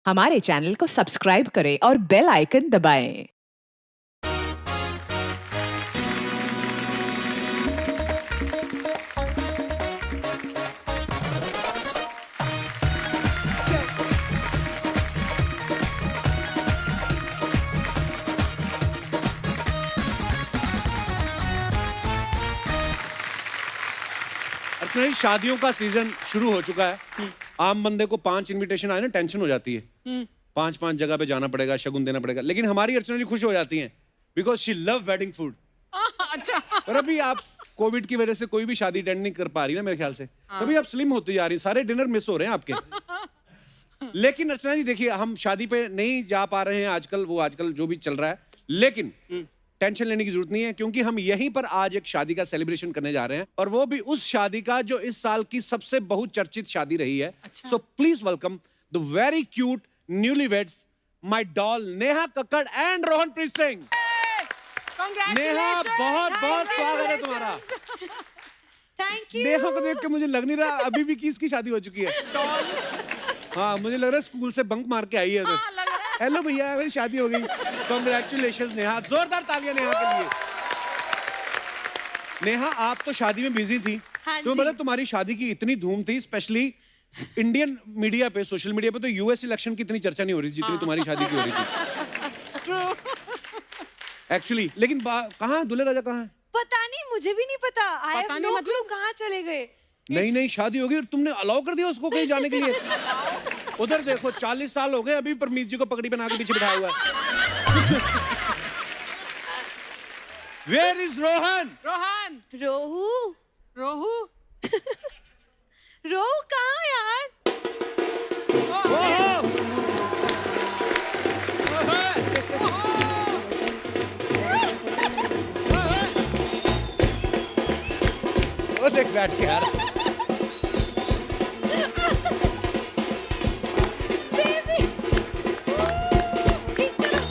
हमारे चैनल को सब्सक्राइब करें और बेल आइकन दबाएं। अर्चना जी, शादियों का सीजन शुरू हो चुका है। आम बंदे को 5 इनविटेशन आए ना, टेंशन हो जाती है। 5 जगह पे जाना पड़ेगा, शगुन देना पड़ेगा। लेकिन हमारी अर्चना जी खुश हो जाती हैं because she love wedding food. अच्छा। और अभी आप कोविड की वजह से कोई भी शादी अटेंड नहीं कर पा रही ना मेरे ख्याल से, तभी आप स्लिम होती जा रही, सारे डिनर मिस हो रहे हैं आपके। लेकिन अर्चना जी देखिए, हम शादी पे नहीं जा पा रहे हैं आजकल, वो आजकल जो भी चल रहा है, लेकिन टेंशन लेने की जरूरत नहीं है क्योंकि हम यहीं पर आज एक शादी का सेलिब्रेशन करने जा रहे हैं, और वो भी उस शादी का जो इस साल की सबसे बहुचर्चित शादी रही है। So please welcome the very cute newlyweds, my doll Neha Kakkar and Rohanpreet Singh. Neha, बहुत बहुत स्वागत है तुम्हारा। Thank you. नेहा को देख के मुझे लग नहीं रहा अभी भी किसकी शादी हो चुकी है। हाँ, मुझे लग रहा है स्कूल से बंक मार के आई है। हेलो भैया, मेरी शादी हो गई। कांग्रेचुलेशंस नेहा, जोरदार तालियां नेहा के लिए। नेहा, आप तो शादी में बिजी थी। हाँ तो जी। मतलब तुम्हारी शादी की इतनी धूम थी, स्पेशली इंडियन मीडिया पे, सोशल मीडिया पे तो यूएस इलेक्शन की इतनी चर्चा नहीं हो रही जितनी तुम्हारी शादी की हो रही थी एक्चुअली। लेकिन कहाँ दूल्हे राजा कहाँ है? पता नहीं, मुझे भी नहीं पता। पता नहीं, मतलब कहाँ चले गए? नहीं शादी होगी और तुमने अलाउ कर दिया उसको कहीं जाने के लिए? उधर देखो, 40 साल हो गए, अभी परमीत जी को पगड़ी बना के पीछे बिठाया हुआ है। Where is Rohan? रोहन। रोहू रोहू। रोहू कहाँ यार? ओहो! वो देख बैठ के यार। बेबी ठीक करो।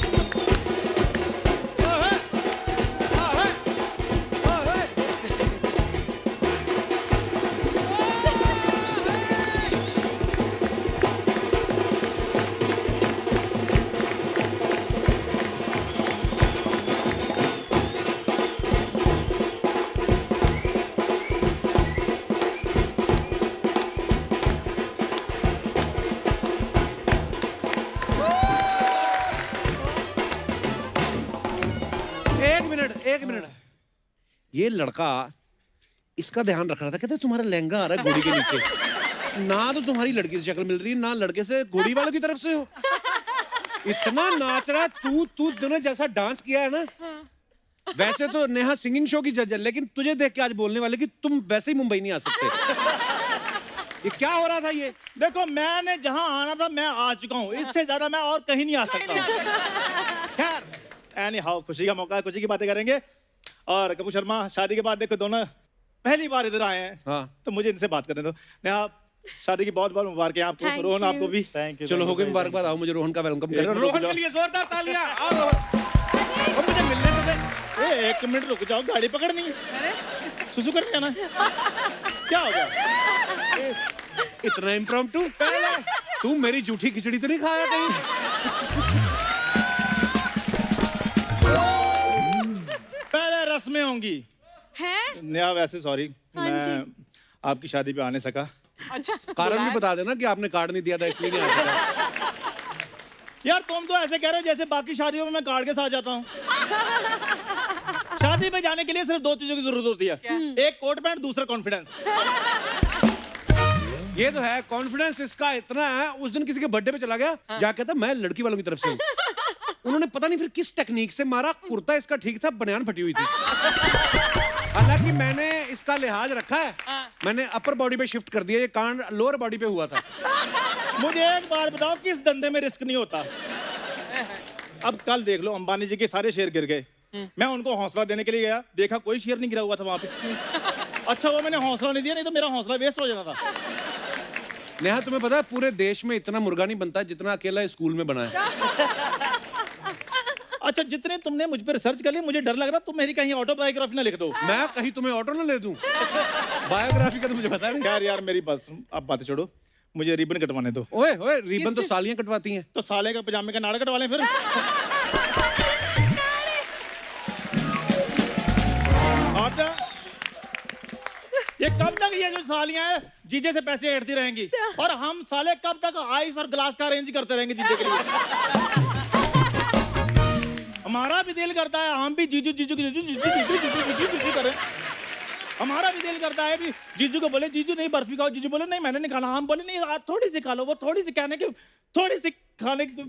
एक मिनट, ये लड़का, इसका ध्यान रख रहा था, कहते तुम्हारा लहंगा आ रहा है घोड़ी के नीचे। ना तो तुम्हारी लड़की से शक्ल मिल रही है, ना लड़के से, घोड़ी वालों की तरफ से हो। इतना नाच रहा है तू दोनों जैसा डांस किया है ना। वैसे तो नेहा सिंगिंग शो की जज है, लेकिन तुझे देख के आज बोलने वाले कि तुम वैसे ही मुंबई नहीं आ सकते। ये क्या हो रहा था ये? देखो, मैंने जहां आना था मैं आ चुका हूँ, इससे ज्यादा मैं और कहीं नहीं आ सकता। खैर, एनी हाउ, खुशी का मौका है, खुशी की बातें करेंगे। और कपूर शर्मा, शादी के बाद देखो दोनों पहली बार इधर आए हैं। हाँ। तो मुझे इनसे बात करने दो। नेहा, शादी की बहुत बहुत मुबारक आपको, Thank रोहन you. आपको भी। Thank you. चलो हो गई मुबारकबाद, आओ मुझे रोहन का वेलकम करो। रुको रोहन जाओ। के लिए जोरदार तालियां। आओ रोहन। और मुझे मिलने तो दे। एक मिनट रुक जाओ, गाड़ी पकड़नी है, सुसु करने जाना है। क्या हो गया? इतना इम्प्रॉम्प्टू? तू मेरी जूठी खिचड़ी तो नहीं खाया कहीं? पहले रस्में होंगी। हैं? नेहा, वैसे सॉरी, हाँ मैं आपकी शादी पे आने सका। अच्छा। कारण भी बता देना कि आपने कार्ड नहीं दिया था इसलिए नहीं आ सका। यार तुम तो ऐसे कह रहे हो जैसे बाकी शादियों में मैं कार्ड के साथ जाता हूँ। शादी पे जाने के लिए सिर्फ 2 चीजों की जरूरत होती है। एक कोट पैंट, दूसरा कॉन्फिडेंस। ये तो है, कॉन्फिडेंस इसका इतना है। उस दिन किसी के बर्थडे पे चला गया, जाके कहता मैं लड़की वालों की तरफ से हूँ। उन्होंने पता नहीं फिर किस टेक्निक से मारा, कुर्ता इसका ठीक था, बनियान फटी हुई थी। हालांकि मैंने इसका लिहाज रखा है, मैंने अपर बॉडी पे शिफ्ट कर दिया, ये कांड लोअर बॉडी पे हुआ था। मुझे एक बात बताओ, किस धंधे में रिस्क नहीं होता? अब कल देख लो, अंबानी जी के सारे शेयर गिर गए। मैं उनको हौसला देने के लिए गया, देखा कोई शेयर नहीं गिरा हुआ था वहां पे। अच्छा वो मैंने हौसला नहीं दिया, नहीं तो मेरा हौसला वेस्ट हो जाना था। नेहा, तुम्हें पता है पूरे देश में इतना मुर्गा नहीं बनता जितना अकेला स्कूल में बना है। अच्छा, जितने तुमने मुझ पर रिसर्च कर लिया, मुझे डर लग रहा तुम मेरी कहीं ऑटोबायोग्राफी ना लिख दो। मैं कहीं तुम्हें ऑटो ना ले दूं? बायोग्राफी का तो मुझे पता नहीं। खैर यार, मेरी बात अब बातें छोड़ो, मुझे रिबन कटवाने दो। ओए ओए रिबन तो चीज़? सालियां कटवाती हैं। तो साले का पजामे का नाड़ा कटवा लें फिर। आता ये कब तक ये जो सालियां हैं जीजे से पैसे ऐंठती रहेंगी और हम साले कब तक आइस और ग्लास का अरेंज करते रहेंगे जीजे के लिए। हमारा भी दिल करता है हम भी जीजू जीजू जीजू जीजू जीजू जीजू जीजू जीजू करें। हमारा भी दिल करता है भी जीजू को बोले जीजू नहीं बर्फी खाओ, जीजू बोले नहीं मैंने नहीं खाना, हम बोले नहीं आज थोड़ी सी खा लो, वो थोड़ी सी कहने की थोड़ी सी खाने की।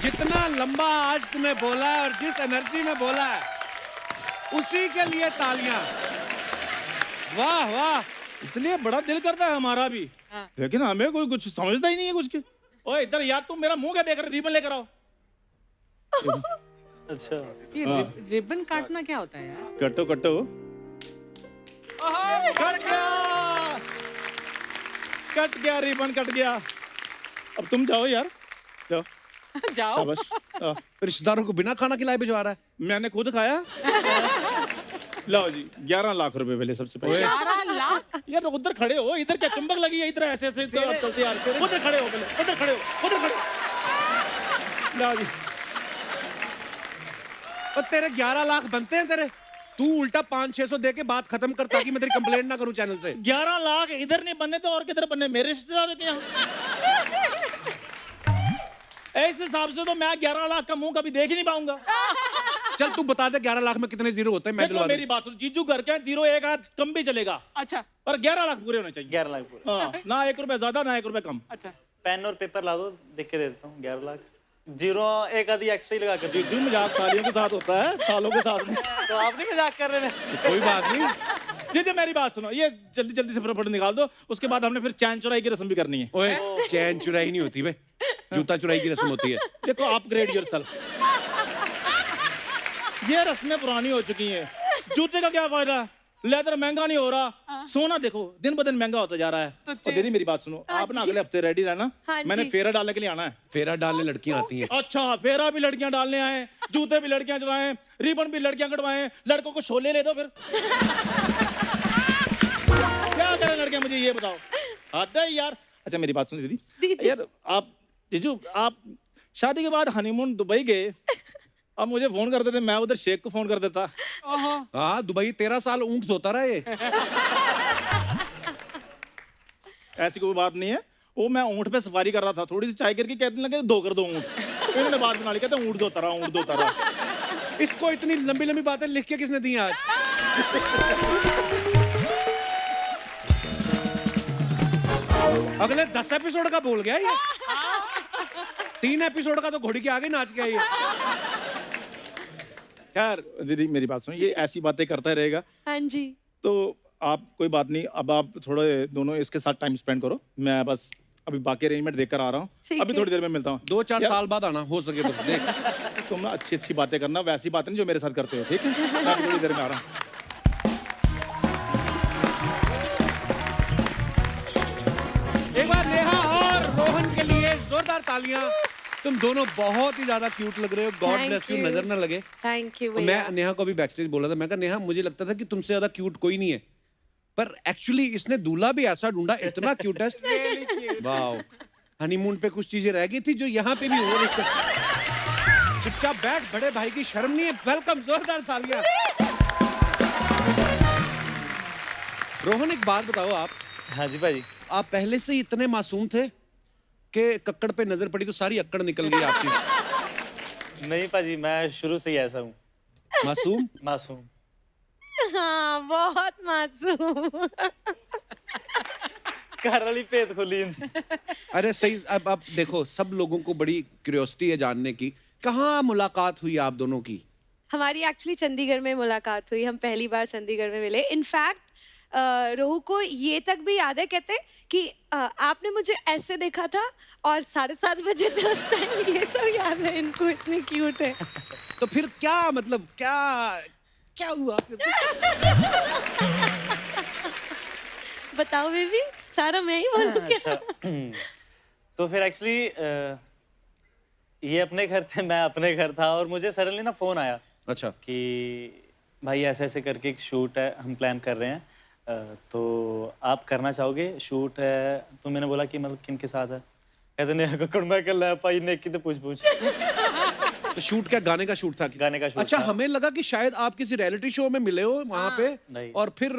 जितना लंबा आज तुम्हें बोला है और जिस एनर्जी में बोला है उसी के लिए तालियां। वाह वाह। इसलिए बड़ा दिल करता है हमारा भी, हाँ। लेकिन हमें कोई कुछ समझता ही नहीं है कुछ के। ओए इधर यार तुम मेरा मुंह क्या देख रहे, रिबन लेकर आओ। अच्छा ये हाँ। रिबन काटना क्या होता है यार? कटो कटो। कट गया। कट गया रिबन कट गया। अब तुम जाओ यार, जाओ। जाओ। शाबाश। हाँ। रिश्तेदारों को बिना खाना खिलाए भिजवा रहा है। मैंने खुद खाया। लो जी 11 लाख रुपए पहले सबसे पहले। 11 लाख? यार उधर खड़े हो, इधर क्या चुंबक लगी है, इधर ऐसे ऐसे तो चलते यार। उधर खड़े हो पहले, उधर खड़े हो, उधर खड़े हो। लो जी और तेरे 11 लाख बनते हैं तेरे, तू उल्टा 500-600 दे के बात खत्म कर ताकि मैं तेरी कंप्लेंट ना करूं चैनल से। 11 लाख इधर नहीं बनने तो और किधर बनने, मेरे रिश्तेदारों के यहाँ। ऐसे हिसाब से तो मैं 11 लाख का मुंह कभी देख ही नहीं पाऊंगा। चल तू बता दे 11 लाख में कितने जीरो होते हैं, मैं देखो दिलवा मेरी बात सुन, जीजू घर के 0 एक आध कम भी चलेगा अच्छा पर 11 लाख पूरे होने चाहिए। 11 लाख पूरे। हाँ, ना 1 रुपए ज्यादा ना 1 रुपए कम। अच्छा। पेन और पेपर ला दो, देख के दे देता हूँ। 11 लाख जीरो एक आधी एक्स्ट्रा ही लगा कर दीजिए। जीजू मजाक सालियों के साथ होता है, सालों के साथ नहीं। तो आप नहीं मजाक कर रहे थे? कोई बात नहीं। जीजू मेरी बात सुनो, ये जल्दी जल्दी से फटाफट निकाल दो, उसके बाद हमने फिर चैन चुराई की रस्म भी करनी है। ओए चैन चुराई नहीं होती बे, जूता चुराई की रस्म होती है। देखो अपग्रेड योरसेल्फ। ये रस्में पुरानी हो चुकी हैं, जूते का क्या फायदा, लेदर महंगा नहीं हो रहा, सोना देखो दिन ब दिन महंगा होता जा रहा है। तो और दीदी मेरी बात सुनो, आप ना अगले हफ्ते रेडी रहना, हाँ मैंने जी। फेरा डालने के लिए आना है। फेरा डालने लड़कियां आती हैं। अच्छा फेरा भी लड़कियां डालने आए, जूते भी लड़कियां चुराए, रिबन भी लड़कियां कटवाएं, लड़कों को शोले ले दो फिर। क्या करें लड़कियां मुझे ये बताओ, हद है यार। अच्छा मेरी बात सुनो दीदी, यार आप जीजू आप शादी के बाद हनीमून दुबई गए, अब मुझे फोन कर देते, मैं उधर शेख को फोन कर देता। ओहो। हाँ दुबई 13 साल ऊँट धोता रहा ये। ऐसी कोई बात नहीं है, वो मैं ऊँट पे सफारी कर रहा था, थोड़ी सी चाय करके कहने लगे 2 कर दो ऊँट, इन्होंने बात बना ली, कहते ऊँट धोता रहा, ऊँट धोता रहा। इसको इतनी लंबी लंबी बातें लिख के किसने दी आज? अगले 10 एपिसोड का बोल गया ये। 3 एपिसोड का तो घोड़ी के आगे नाच गया ये। खैर दीदी मेरी बात सुनो, ये ऐसी बातें करता रहेगा हाँ जी। तो आप कोई बात नहीं, अब आप थोड़े दोनों इसके साथ टाइम स्पेंड करो, मैं बस अभी बाकी अरेंजमेंट देकर आ रहा हूँ, ठीक अभी है। थोड़ी देर में मिलता हूँ। 2-4 साल बाद आना हो सके तो देख। तुम ना अच्छी अच्छी बातें करना, वैसी बातें नहीं जो मेरे साथ करते हो, ठीक है? मैं अभी थोड़ी देर में आ रहा हूँ। एक बार नेहा और रोहन के लिए जोरदार तालियां। तुम दोनों बहुत ही ज्यादा क्यूट लग रहे हो, God Thank bless you, you. नजर ना लगे। थैंक यू मैं भैया। नेहा को भी बैकस्टेज बोला था, मैं कहा नेहा मुझे लगता था कि तुमसे ज्यादा क्यूट कोई नहीं है, पर एक्चुअली इसने दूल्हा भी ऐसा ढूंढा इतना क्यूटेस्ट। वाओ। हनीमून पे कुछ चीजें रह गई थी जो यहाँ पे भी हो रही थी। चुपचाप बैठ, बड़े भाई की शर्म नहीं है। वेलकम, जोरदार तालियां। रोहन एक बात बताओ, आप हाँ जी भाजी। आप पहले से ही इतने मासूम थे कि कक्कड़ पे नजर पड़ी तो सारी अक्कड़ निकल गई आपकी? नहीं भाजी, मैं शुरू से ही ऐसा हूँ, मासूम? मासूम। हाँ बहुत मासूम। घर वाली पेट खोली इनने। अरे सही। अब आप देखो, सब लोगों को बड़ी क्यूरियोसिटी है जानने की, कहाँ मुलाकात हुई आप दोनों की? हमारी एक्चुअली चंडीगढ़ में मुलाकात हुई, हम पहली बार चंडीगढ़ में मिले। इनफैक्ट रोहू को ये तक भी याद है, कहते कि आपने मुझे ऐसे देखा था और 7:30 बजे थे उस टाइम, ये सब याद है इनको, इतने क्यूट है। तो फिर क्या मतलब, क्या क्या हुआ फिर? बताओ बेबी, सारा मैं ही बोलूं क्या? अच्छा तो फिर एक्चुअली ये अपने घर थे, मैं अपने घर था, और मुझे सडनली ना फोन आया अच्छा। कि भाई ऐसे ऐसे करके एक शूट है, हम प्लान कर रहे हैं, तो आप करना चाहोगे शूट है? तो मैंने बोला कि मतलब किन के साथ है? कहते नहीं कक्कड़ मैं कर लै पाई ने किते पूछ तो शूट क्या गाने का शूट था? गाने का शूट अच्छा, था। हमें लगा कि शायद आप किसी रियलिटी शो में मिले हो वहां पे नहीं। और फिर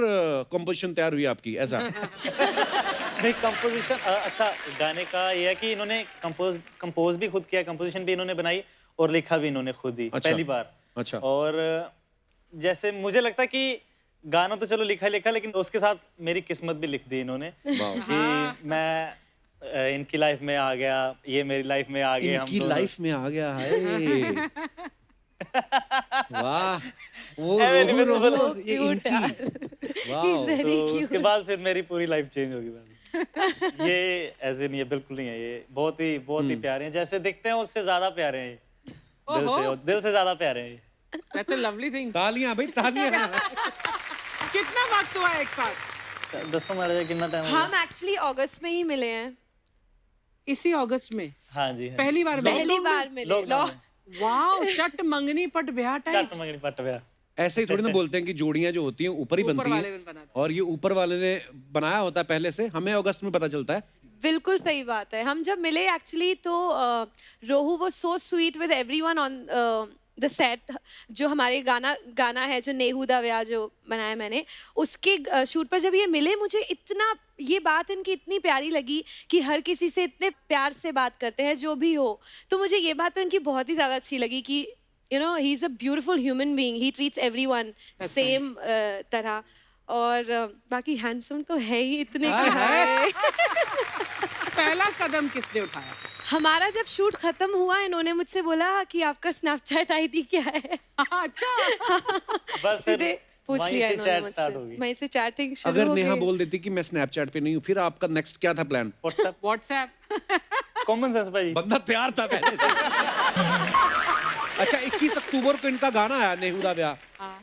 कंपोजिशन तैयार हुई आपकी, ऐसा? नहीं कंपोजिशन अच्छा गाने का ये है कि इन्होंने कंपोज भी खुद किया, कंपोजिशन भी इन्होंने बनाई और लिखा भी इन्होंने खुद ही अच्छा। पहली बार। अच्छा। और जैसे मुझे लगता है कि गाना तो चलो लिखा लेकिन उसके साथ मेरी किस्मत भी लिख दी इन्होंने वाह। कि मैं इनकी लाइफ में आ गया, ये मेरी लाइफ में आ गए, हम इनकी दोनों। लाइफ में आ गया है। वाह, वो है, रोहू मैंने रोहू, So ये cute यार। इनकी। वाह। He's very तो उसके cute. बाद फिर मेरी पूरी लाइफ चेंज होगी बस। ये ऐसे नहीं है, बिल्कुल नहीं है, ये बहुत ही प्यारे हैं, जैसे दिखते हैं उससे ज्यादा प्यारे हैं ये। दिल से ज्यादा प्यारे हैं ये। That's a lovely thing. तालियां भाई, तालियां। कितना वक्त हुआ एक साथ? दसों मारे कितना टाइम हो गया? हम एक्चुअली अगस्त में ही मिले हैं। इसी अगस्त में हाँ जी, हाँ जी। पहली बार मिले? पहली बार मिले। लॉकडाउन में। वाओ, चट मंगनी पट ब्याह चट टाइप। मंगनी पट ब्याह। ऐसे ही थोड़ी ना बोलते हैं कि जोड़ियां जो होती हैं ऊपर ही ऊपर बनती वाले हैं, ने बनाते और ये ऊपर वाले ने बनाया होता है पहले से, हमें अगस्त में पता चलता है। बिल्कुल सही बात है। हम जब मिले एक्चुअली तो Rohu was so sweet with everyone on the set. जो हमारे गाना है जो नेहू दा व्याह जो बनाया मैंने, उसके शूट पर जब ये मिले मुझे इतना ये बात इनकी इतनी प्यारी लगी कि हर किसी से इतने प्यार से बात करते हैं जो भी हो। तो मुझे ये बात तो इनकी बहुत ही ज़्यादा अच्छी लगी कि you know he is a beautiful human being, he treats everyone same तरह। और बाकी हैंडसम तो है ही इतने कि हाय। पहला कदम किसने उठाया? हमारा जब शूट खत्म हुआ इन्होंने मुझसे बोला कि आपका स्नैपचैट आईडी क्या है। अच्छा। बस सीधे फिर पूछ वहीं लिया से इन्होंने चैट स्टार्ट मुझसे। होगी। वहीं से चैटिंग शुरू अगर हो नेहा गई। बोल देती कि मैं स्नैपचैट पे नहीं हूँ, फिर आपका नेक्स्ट क्या था plan? WhatsApp WhatsApp. Common sense भाई। बंदा तैयार था पहले से। अच्छा, 21 अक्टूबर को इनका गाना आया नेहू दा व्याह,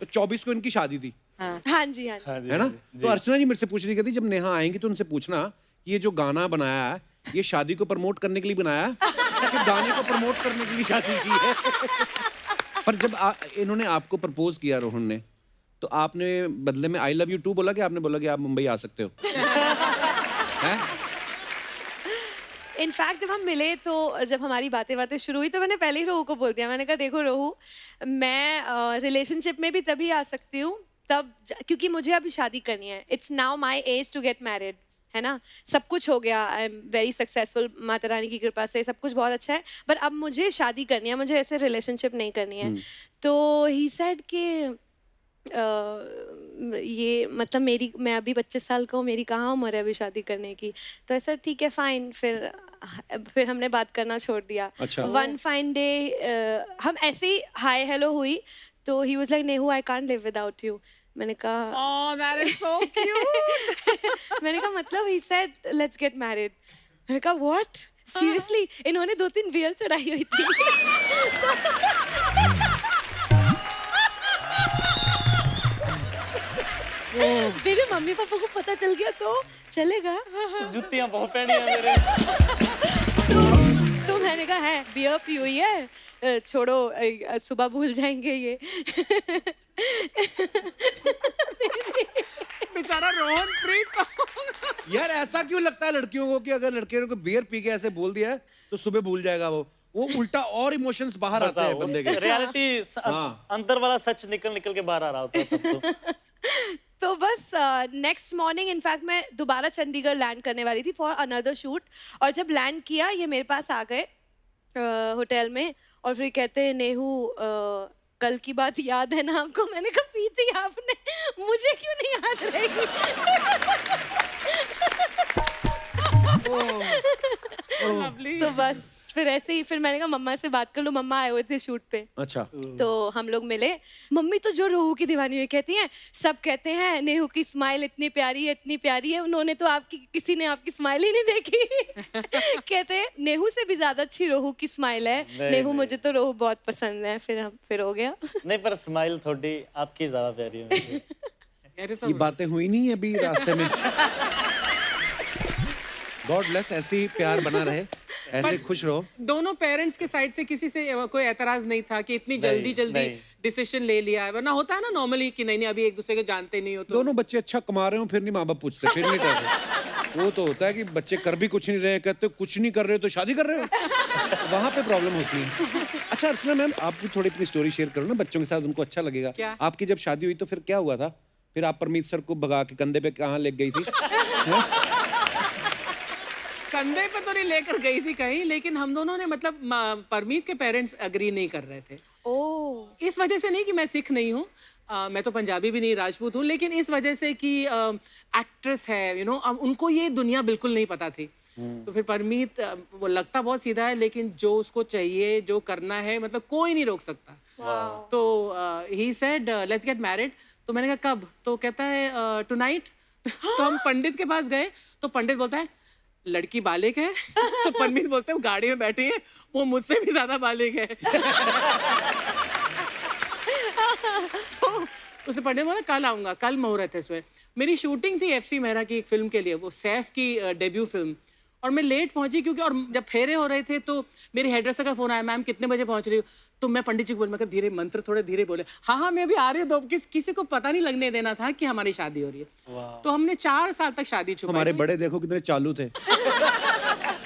तो 24 को इनकी शादी थी, हाँ जी हाँ जी। हाँ जी, है ना? हाँ जी। तो अर्चना जी मेरे से पूछ रही थी जब नेहा आएंगी तो उनसे पूछना ये जो गाना बनाया है ये शादी को प्रमोट करने के लिए बनाया है कि गाने को प्रमोट करने के लिए शादी की है? पर जब इन्होंने आपको प्रपोज किया रोहन ने, तो आपने बदले में आई लव यू टू बोला कि आपने बोला कि आप मुंबई आ सकते हो? हैं? इनफैक्ट जब हम मिले तो जब हमारी बातें शुरू हुई तो मैंने पहले ही रोहू को बोल दिया। मैंने कहा देखो रोहू, मैं रिलेशनशिप में भी तभी आ सकती हूँ क्योंकि मुझे अभी शादी करनी है। It's now my age to get married, है ना? सब कुछ हो गया, I am very successful, Mata Rani की कृपा से सब कुछ बहुत अच्छा है, पर अब मुझे शादी करनी है, मुझे ऐसे रिलेशनशिप नहीं करनी है। तो ही सेड कि ये मतलब मैं अभी 25 साल का हूँ, मेरी कहाँ उम्र है अभी शादी करने की। तो ऐसा ठीक है फाइन, फिर हमने बात करना छोड़ दिया। अच्छा। वन फाइन डे हम ऐसे ही हाय हेलो हुई तो he was like Nehu I can't live without you. मैंने कहा Oh, that is so cute. मैंने कहा मतलब he said let's get married. मैंने कहा व्हाट सीरियसली? इन्होंने 2-3 बियर चढ़ाई हुई थी। मेरे मम्मी पापा को पता चल गया तो चलेगा। जुतियां बहुत पहनी है मेरे। तो मैंने कहा है बियर पी हुई है, छोड़ो सुबह भूल जाएंगे ये। बेचारा रोहन प्रीत। यार ऐसा क्यों लगता है लड़कियों को कि अगर लड़के को बियर पी के ऐसे बोल दिया है तो सुबह भूल जाएगा वो उल्टा और इमोशंस बाहर आते हैं बंदे के। रियलिटी हाँ। अंदर वाला सच निकल के बाहर आ रहा होता है तब तो। तो बस नेक्स्ट मॉर्निंग इनफैक्ट मैं दोबारा चंडीगढ़ लैंड करने वाली थी फॉर अनदर शूट, और जब लैंड किया ये मेरे पास आ गए होटल में और फिर कहते हैं नेहू कल की बात याद है ना आपको? मैंने कहा पी थी आपने, मुझे क्यों नहीं याद रहेगी? लवली। तो बस फिर ऐसे ही फिर मैंने कहा मम्मा से बात कर लो, मम्मा आए हुए थे शूट पे। अच्छा। तो हम लोग मिले। मम्मी तो जो रोहू की दीवानी हुई कहती हैं, सब कहते हैं नेहू की स्माइल इतनी प्यारी है इतनी प्यारी है, उन्होंने तो किसी ने आपकी स्माइल ही नहीं देखी। कहते हैं नेहू से भी ज्यादा अच्छी रोहू की स्माइल है। नेहू नहीं। मुझे तो रोहू बहुत पसंद है। फिर हो गया। नहीं पर स्माइल थोड़ी आपकी ज्यादा प्यारी है मुझे। अरे तो ये बातें हुई नहीं अभी रास्ते में? गॉड ब्लेस, ऐसे ही प्यार बना रहे। ऐसे खुश रहो। दोनों पेरेंट्स के साइड से किसी से कोई एतराज नहीं था कि इतनी जल्दी जल्दी नहीं। डिसीजन ले लिया है, वरना होता है ना नॉर्मली कि नहीं अभी एक दूसरे को जानते नहीं हो तो दोनों बच्चे अच्छा कमा रहे हो फिर नहीं माँ बाप पूछते, फिर नहीं डर रहे। वो तो होता है कि बच्चे कर भी कुछ नहीं रहे, कहते कुछ नहीं कर रहे तो शादी कर रहे हो, वहां पे प्रॉब्लम होती है। अच्छा अर्चना मैम, आप भी थोड़ी अपनी स्टोरी शेयर करो ना बच्चों के साथ, उनको अच्छा लगेगा। क्या? आपकी जब शादी हुई तो फिर क्या हुआ था? फिर आप परमीत सर को भगा के कंधे पे कहाँ ले गई थी? कंधे पे तो नहीं लेकर गई थी कहीं, लेकिन हम दोनों ने मतलब परमीत के पेरेंट्स अग्री नहीं कर रहे थे। ओह इस वजह से नहीं कि मैं सिख नहीं हूँ, मैं तो पंजाबी भी नहीं राजपूत हूँ, लेकिन इस वजह से कि एक्ट्रेस है यू नो, अब उनको ये दुनिया बिल्कुल नहीं पता थी। तो फिर परमीत वो लगता बहुत सीधा है, लेकिन जो उसको चाहिए जो करना है मतलब कोई नहीं रोक सकता। तो he said let's get married. तो मैंने कहा कब? तो कहता है टुनाइट। तो हम पंडित के पास गए तो पंडित बोलता है लड़की बालिग है। तो परमीत बोलते हैं वो गाड़ी में बैठी है, वो मुझसे भी ज्यादा बालिग है। तो उसने पंडित बोला कल आऊंगा, कल मुहूर्त है इसमें। मेरी शूटिंग थी FC मेहरा की एक फिल्म के लिए, वो सैफ की डेब्यू फिल्म, और मैं लेट पहुंची क्योंकि, और जब फेरे हो रहे थे तो मेरी हेडरेसर का फोन आया, मैम कितने बजे पहुंच रही हो? तो मैं पंडित जी को बोला, मैं कहा धीरे, मंत्र थोड़े धीरे बोले। हाँ हाँ मैं भी आ रही हूँ। तो किसी को पता नहीं लगने देना था कि हमारी शादी हो रही है। तो हमने 4 साल तक शादी छुपाई। हमारे बड़े देखो कितने चालू थे।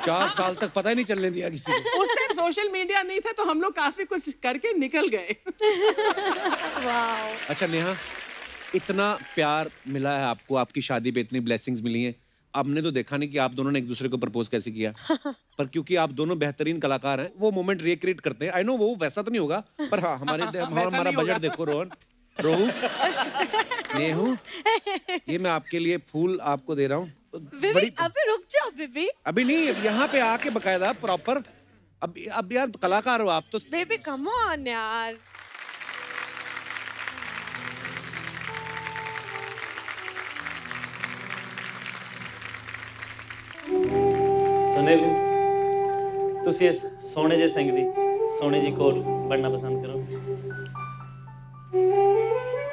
4 साल तक पता ही नहीं चलने दिया किसी को। उस टाइम सोशल मीडिया नहीं था तो हम लोग काफी कुछ करके निकल गए। वाह अच्छा नेहा, इतना प्यार मिला है आपको, आपकी शादी पे इतनी ब्लेसिंग्स मिली हैं, आपने तो देखा नहीं कि आप दोनों ने एक दूसरे को प्रपोज कैसे किया। पर क्योंकि आप दोनों बेहतरीन कलाकार हैं, वो मोमेंट रिक्रिएट करते हैं। आई नो वो वैसा तो नहीं होगा, पर हाँ हमारा नहीं बजट होगा। देखो रोहू नेहू, ये मैं आपके लिए फूल आपको दे रहा हूँ। बेबी अबे रुक जाओ बेबी। अभी नहीं, अब यहाँ पे आके बकायदा प्रॉपर। अब यार कलाकार हो आप तो। बेबी कम ऑन यार। सुनील, तुसी इस सोने जे सिंह दी सोने जी कोल बनना पसंद करो?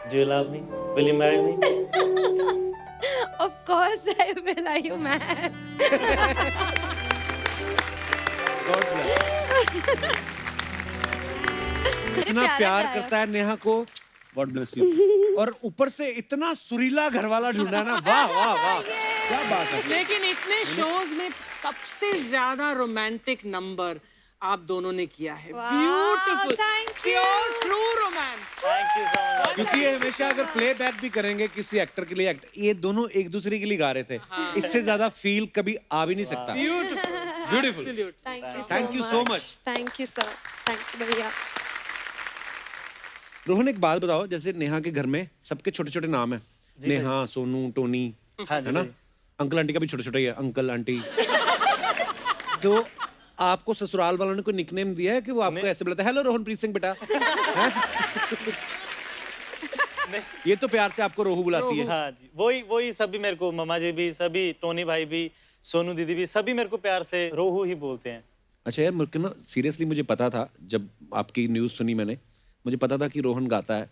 Do you love me? Will you marry me? Of course I will. Are you mad? इतना प्यार करता है नेहा को, गॉड ब्लेस यू। और ऊपर से इतना सुरीला घर वाला ढूंढा ना, वाह वाह वाह, क्या बात है। लेकिन इतने शोज में सबसे ज्यादा रोमांटिक नंबर आप दोनों ने किया है। Wow, beautiful, thank you. Pure true romance. Thank you so much. क्योंकि ये हमेशा अगर प्लेबैक भी करेंगे किसी एक्टर के लिए, ये दोनों एक दूसरे के लिए गा रहे थे, इससे ज्यादा फील कभी आ भी नहीं सकता। Beautiful, Thank you so much. Thank you so much. Thank you sir. Thank you भैया। रोहन एक बात बताओ, जैसे नेहा के घर में सबके छोटे छोटे नाम है, नेहा, सोनू, टोनी, हाँ जी है ना? भाई। अंकल आंटी का भी छोटा छोटा ही है, अंकल आंटी। तो आपको ससुराल वालों ने कोई निकनेम दिया है कि वो आपको ऐसे बुलाता है, हेलो रोहनप्रीत सिंह बेटा? हैं? ये तो प्यार से आपको रोहू बुलाती है। हाँ जी, वही सभी मेरे को, मम्मा जी भी, सभी, टोनी भाई भी, सोनू दीदी भी, सभी मेरे को प्यार से रोहू ही बोलते हैं। अच्छा यार, मुझे ना सीरियसली मुझे पता था, जब आपकी न्यूज़ सुनी मैंने, मुझे पता था कि रोहन गाता है,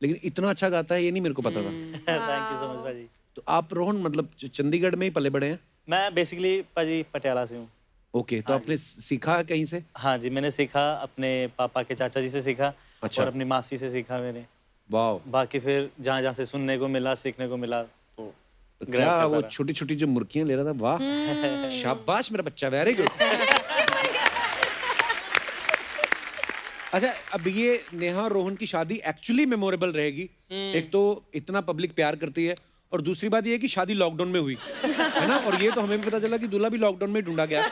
लेकिन इतना अच्छा गाता है ये नहीं मेरे को पता था। थैंक यू सो मच भाजी। तो आप रोहन मतलब चंडीगढ़ में ही पले बड़े हैं? मैं बेसिकली भाजी पटियाला से हूँ। ओके, तो आपने सीखा कहीं से? हाँ जी, मैंने सीखा अपने पापा के चाचा जी से सीखा। अच्छा। और अपनी मासी से सीखा मैंने। वाह। बाकी फिर जहाँ जहाँ से सुनने को मिला, सीखने को मिला, तो तो क्या वो छोटी छोटी जो मुर्गियां ले रहा था, वाह शाबाश मेरा बच्चा, वेरी गुड। अच्छा, अब ये नेहा रोहन की शादी एक्चुअली मेमोरेबल रहेगी। एक तो इतना पब्लिक प्यार करती है, और दूसरी बात ये है कि शादी लॉकडाउन में हुई है ना, और ये तो हमें भी पता चला कि दूल्हा भी लॉकडाउन में ढूंढा गया।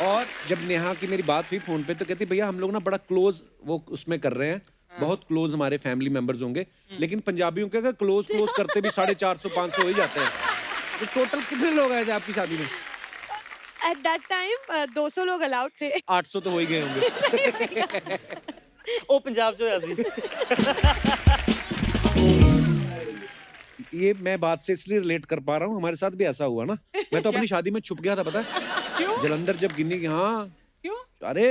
और जब नेहा की मेरी बात हुई फोन पे तो कहती भैया हम लोग ना बड़ा क्लोज वो उसमें कर रहे हैं, बहुत क्लोज हमारे फैमिली मेंबर्स होंगे, लेकिन पंजाबियों के अगर क्लोज करते भी 450-500 हो ही जाते हैं। तो टोटल कितने लोग आए थे आपकी शादी में? At that time 200 लोग अलाउड थे। 800 तो हो ही गए होंगे। ओ पंजाब जो है असली। ये मैं बात से इसलिए रिलेट कर पा रहा हूँ, हमारे साथ भी ऐसा हुआ ना। मैं तो अपनी शादी में छुप गया था, पता है? क्यों? जलंधर जब गिनी, हाँ क्यों? अरे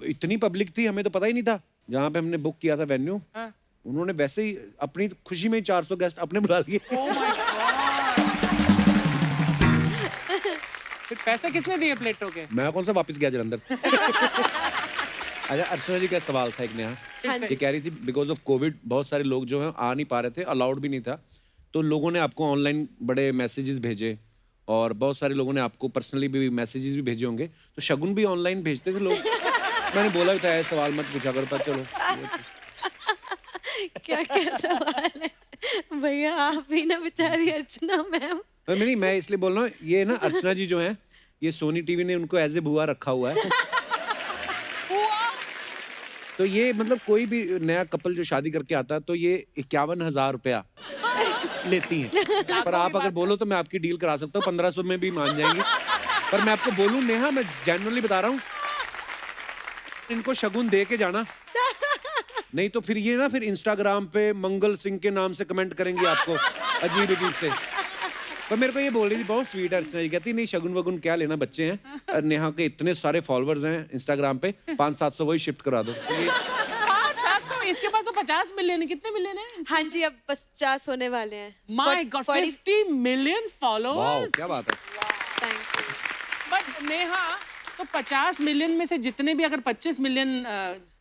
इतनी पब्लिक थी, हमें तो पता ही नहीं था। जहाँ पे हमने बुक किया था वेन्यू, हाँ। उन्होंने वैसे ही अपनी खुशी में 400 गेस्ट अपने बुला लिए। फिर पैसे किसने दिए प्लेटों के? मैं कौन सा वापस गया जलंधर। अच्छा, अर्चना जी का सवाल था एक नेहा, हाँ ये कह रही थी बिकॉज ऑफ कोविड बहुत सारे लोग जो हैं आ नहीं पा रहे थे, अलाउड भी नहीं था, तो लोगों ने आपको ऑनलाइन बड़े मैसेजेस भेजे और बहुत सारे लोगों ने आपको पर्सनली भी मैसेजेस भी भेजे होंगे, तो शगुन भी ऑनलाइन भेजते थे लोग। मैंने बोला भी था ऐसे सवाल मत पूछा करो, पर चलो। क्या क्या सवाल है भैया, आप ही ना बेचारी अर्चना मैम। नहीं, मैं इसलिए बोल रहा हूँ, ये ना अर्चना जी जो है, ये सोनी टीवी ने उनको एज ए बुआ रखा हुआ है। तो ये मतलब कोई भी नया कपल जो शादी करके आता है तो ये 51,000 रुपया लेती हैं। पर आप अगर बोलो तो मैं आपकी डील करा सकता हूँ, 1500 में भी मान जाएंगी। पर मैं आपको बोलूं नेहा, मैं जेन्युइनली बता रहा हूँ, इनको शगुन दे के जाना, नहीं तो फिर ये ना फिर इंस्टाग्राम पे मंगल सिंह के नाम से कमेंट करेंगी आपको अजीब अजीब से। पर मेरे को ये बोल रही थी बहुत स्वीट अर्चना जी, कहती नहीं शगुन वगुन क्या लेना, बच्चे हैं, और नेहा के इतने सारे फॉलोअर्स हैं इंस्टाग्राम पे, 500-700 वही शिफ्ट करा दो। 500-700, इसके पास तो 50 मिलियन, कितने मिलियन है? हाँ जी, अब 50 होने वाले हैं। माय गॉड, 50 मिलियन वाह, फॉलोअर्स। क्या बात है। Thank you. बट नेहा, तो 50 मिलियन में से जितने भी अगर 25 मिलियन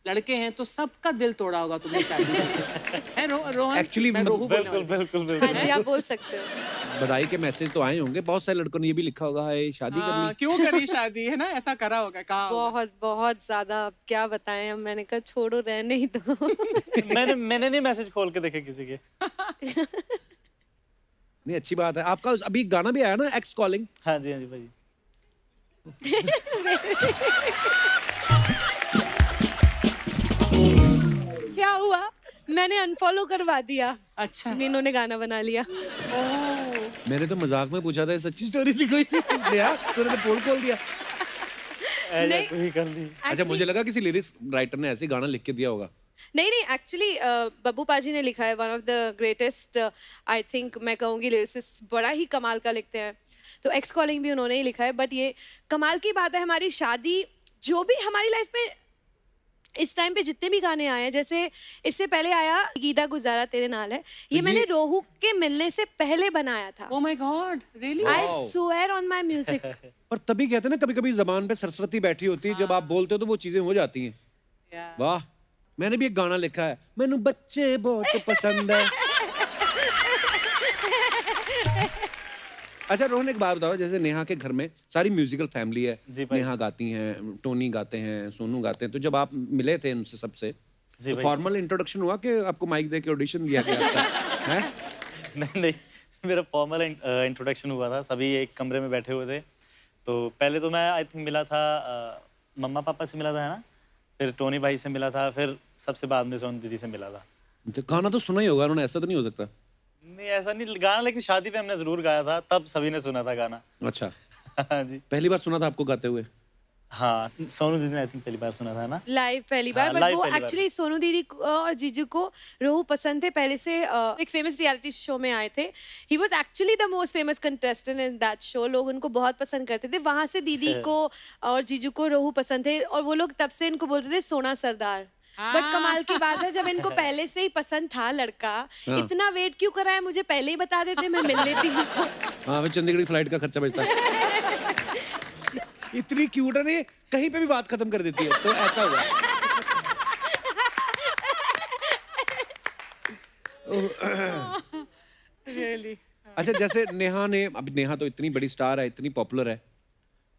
लड़के हैं तो सबका दिल तोड़ा होगा तुमने शादी करके। रोहन, Actually, मैं रोहू बोलने बिल्कुल वाली बिल्कुल हाँ बिल्कुल जी, आप बोल सकते हो। बधाई के मैसेज तो आए होंगे, बहुत सारे लड़कों ने ये भी लिखा होगा है शादी हूँ। करनी। क्यों करी शादी, है ना, ऐसा करा होगा, कहा होगा। बहुत बहुत ज्यादा, अब क्या बताएं हम, मैंने कहा छोड़ो रहने ही दो। मैंने नहीं मैसेज खोल के देखे किसी के। नहीं, अच्छी बात है। आपका अभी गाना भी आया ना, एक्स कॉलिंग। हाँ जी भाई। क्या हुआ, मैंने अनफॉलो करवा दिया, अच्छा, इन्होंने गाना बना लिया। मैंने तो मजाक में पूछा था, सच्ची स्टोरी थी कोई? यार तूने तो पोल खोल दिया। नहीं, कोई कर दी। अच्छा, मुझे लगा किसी लिरिक्स राइटर ने ऐसे गाना लिख के दिया होगा। नहीं नहीं, एक्चुअली बब्बू पाजी ने लिखा है, one of the greatest, I think मैं कहूँगी लिरिसिस्ट, बड़ा ही कमाल का लिखते हैं, तो एक्स कॉलिंग भी उन्होंने ही लिखा है। बट ये कमाल की बात है, हमारी शादी जो भी हमारी लाइफ में इस टाइम पे जितने भी गाने आए हैं, जैसे इससे पहले आया गीता गुजारा तेरे नाल है, ये मैंने रोहू के मिलने से पहले बनाया था। Oh my God, really? I swear on my music. पर तभी कहते हैं ना, कभी कभी जबान पे सरस्वती बैठी होती है, जब आप बोलते हो तो वो चीजें हो जाती हैं। वाह, मैंने भी एक गाना लिखा है, मैनू बच्चे बहुत पसंद है। अच्छा रोहन, एक बात बताओ, जैसे नेहा के घर में सारी म्यूजिकल फैमिली है, जी भाई। नेहा गाती हैं, टोनी गाते हैं, सोनू गाते हैं, तो जब आप मिले थे उनसे सबसे, जी तो भाई। फॉर्मल इंट्रोडक्शन हुआ कि आपको माइक दे के ऑडिशन दिया गया था? हैं? नहीं, मेरा फॉर्मल इंट्रोडक्शन हुआ था, सभी एक कमरे में बैठे हुए थे। तो पहले तो मैं आई थिंक मिला था मम्मा पापा से मिला था, है ना, फिर टोनी भाई से मिला था, फिर सबसे बाद में सोनू दीदी से मिला था। अच्छा, गाना तो सुना ही होगा उन्होंने, ऐसा तो नहीं हो सकता? नहीं ऐसा नहीं गाना, लेकिन शादी पे हमने जरूर गाया था, तब सभी ने सुना था गाना। अच्छा, हाँ जी। पहली बार सुना था आपको गाते हुए? हाँ, सोनू दीदी ने आई थिंक पहली बार सुना था ना, लाइव पहली बार। हाँ, बट live वो पहली बार। एक्चुअली सोनू दीदी और जीजू को रोहू पसंद थे पहले से, एक फेमस रियलिटी शो में आए थे। He was actually the most famous contestant in that show, लोग उनको बहुत पसंद करते थे, वहां से दीदी को और जीजू को रोहू पसंद थे, और वो लोग तब से इनको बोलते थे सोना सरदार। बट कमाल की बात है, जब इनको पहले से ही पसंद था लड़का, इतना वेट क्यों कराया, मुझे पहले ही बता देते, मैं मिल लेती इनको। हाँ, फिर चंडीगढ़ फ्लाइट का खर्चा बचता है। इतनी क्यूट है ना, कहीं पे भी बात खत्म कर देती है, तो ऐसा हुआ। रियली? अच्छा, जैसे नेहा ने, अब नेहा तो इतनी बड़ी स्टार है, इतनी पॉपुलर है,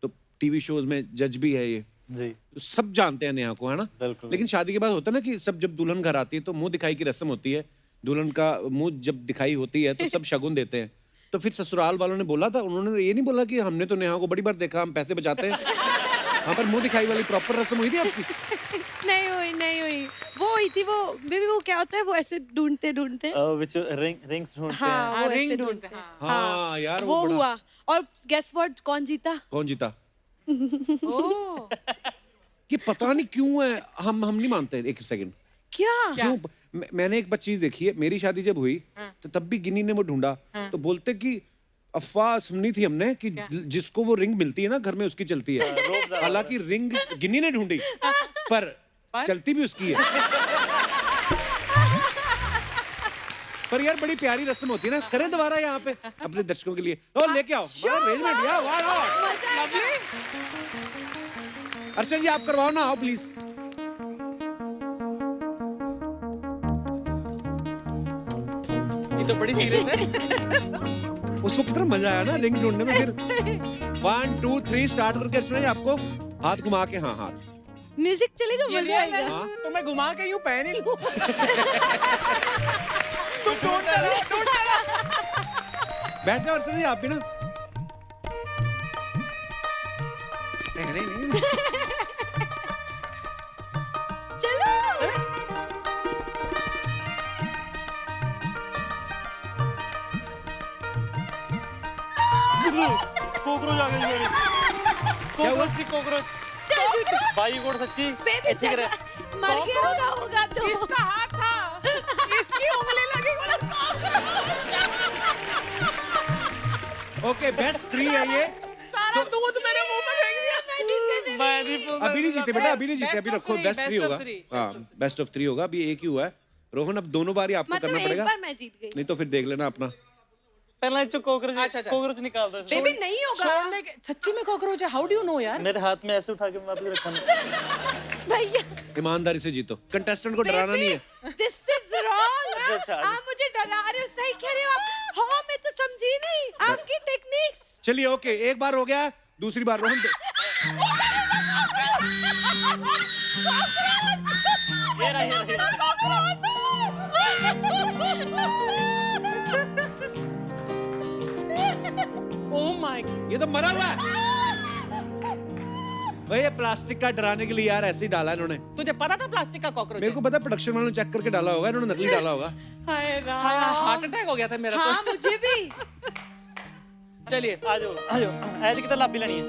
तो टीवी शोज में जज भी है ये, जी तो सब जानते हैं नेहा को, है ना? बिल्कुल। लेकिन शादी के बाद होता है ना कि सब, जब दुल्हन घर आती है तो मुंह दिखाई की रस्म होती है, दुल्हन का मुंह जब दिखाई होती है तो सब शगुन देते हैं। तो फिर ससुराल वालों ने बोला था, उन्होंने ये नहीं बोला कि हमने तो नेहा को बड़ी बार देखा, हम पैसे बचाते हैं। हाँ, पर मुंह दिखाई वाली प्रॉपर रस्म हुई थी आपकी? नहीं हुई, नहीं हुई, वो हुई थी वो बेबी, वो क्या होता है, वो ऐसे ढूंढते ढूंढते, विच रिंग्स ढूंढते हाँ हैं। वो रिंग ऐसे ढूंढते, ढूंढते हैं। हाँ यार, वो बड़ा- हुआ। और गेस व्हाट, कौन जीता? कौन जीता? ओह, कि पता नहीं क्यों है, हम नहीं मानते। एक सेकंड, क्या? क्यों? मैंने एक बात चीज देखी है, मेरी शादी जब हुई तो तब भी गिन्नी ने वो ढूंढा, तो बोलते कि अफवाह सुनी थी हमने कि जिसको वो रिंग मिलती है ना घर में, उसकी चलती है। हालांकि रिंग गिन्नी ने ढूंढी, पर चलती भी उसकी है। पर यार बड़ी प्यारी रस्म होती है ना, करें दोबारा यहाँ पे अपने दर्शकों के लिए। तो लेके आओ अरेंजमेंट यार, वाह अर्चना जी आप करवाओ ना, आओ प्लीज। ये तो बड़ी सीरियस है। उसको कितना मजा आया ना रिंग ढूंढने में। फिर 1 2 3 स्टार्ट करके अर्चना जी आपको हाथ घुमा के, हाँ हाथ म्यूजिक चलेगा, ये मजा आएगा। हाँ। तो मैं घुमा के यूं पहन ही लूं। तुम ढूंढते रहो। बैठ जाओ अर्चना जी आप भी ना। नहीं। चलो कोकरोच आ गई मेरी। कोकरोच सी कोकरोच। भाई गोड़ सच्ची बेबी अच्छी करे। मर गया होगा तो। इसका हाथ था, इसकी उंगली लगी। ओके बेस्ट 3 है ये। सारा दूध मेरे मुंह में फेंक दिया। मैं नहीं अभी नहीं जीते बेटा, अभी नहीं जीते, अभी Best of रखो three, बेस्ट 3 best of होगा। three, हाँ बेस्ट ऑफ 3 होगा, अभी एक ही हुआ है। रोहन अब दोनों बार ही आपको मतलब करना एक पड़ेगा, बार मैं जीत गई। नहीं तो फिर देख लेना अपना। पहला जो कोकरोच अच्छा। कोकरोच निकाल दो इसमें। बेबी नहीं होगा छोड़ने के सच्ची में कॉकरोच है। हाउ डू यू नो यार? मेरे हाथ में ऐसे उठा के वापस रखा ना। भैया। ईमानदारी से जीतो, कंटेस्टेंट को डराना नहीं है। This is wrong. अच्छा। आप मुझे डरा रहे हो, सही कह रहे हो आप। हाँ मैं तो समझी नहीं आपकी टेक्निक्स। चलिए ओके, एक बार हो गया, दूसरी बार रोहन ये रहा। Oh my God. ये तो मरा हुआ है भाई। ये प्लास्टिक का डराने के लिए यार ऐसे ही डाला इन्होंने। तुझे पता था प्लास्टिक का कॉकरोच मेरे को पता प्रोडक्शन वालों ने चेक करके डाला होगा, इन्होंने नकली डाला होगा। हाय हार्ट अटैक हो गया था मेरा हाँ तो। मुझे भी। चलिए आ जाओ ऐसे की तो लाभी लेनी है।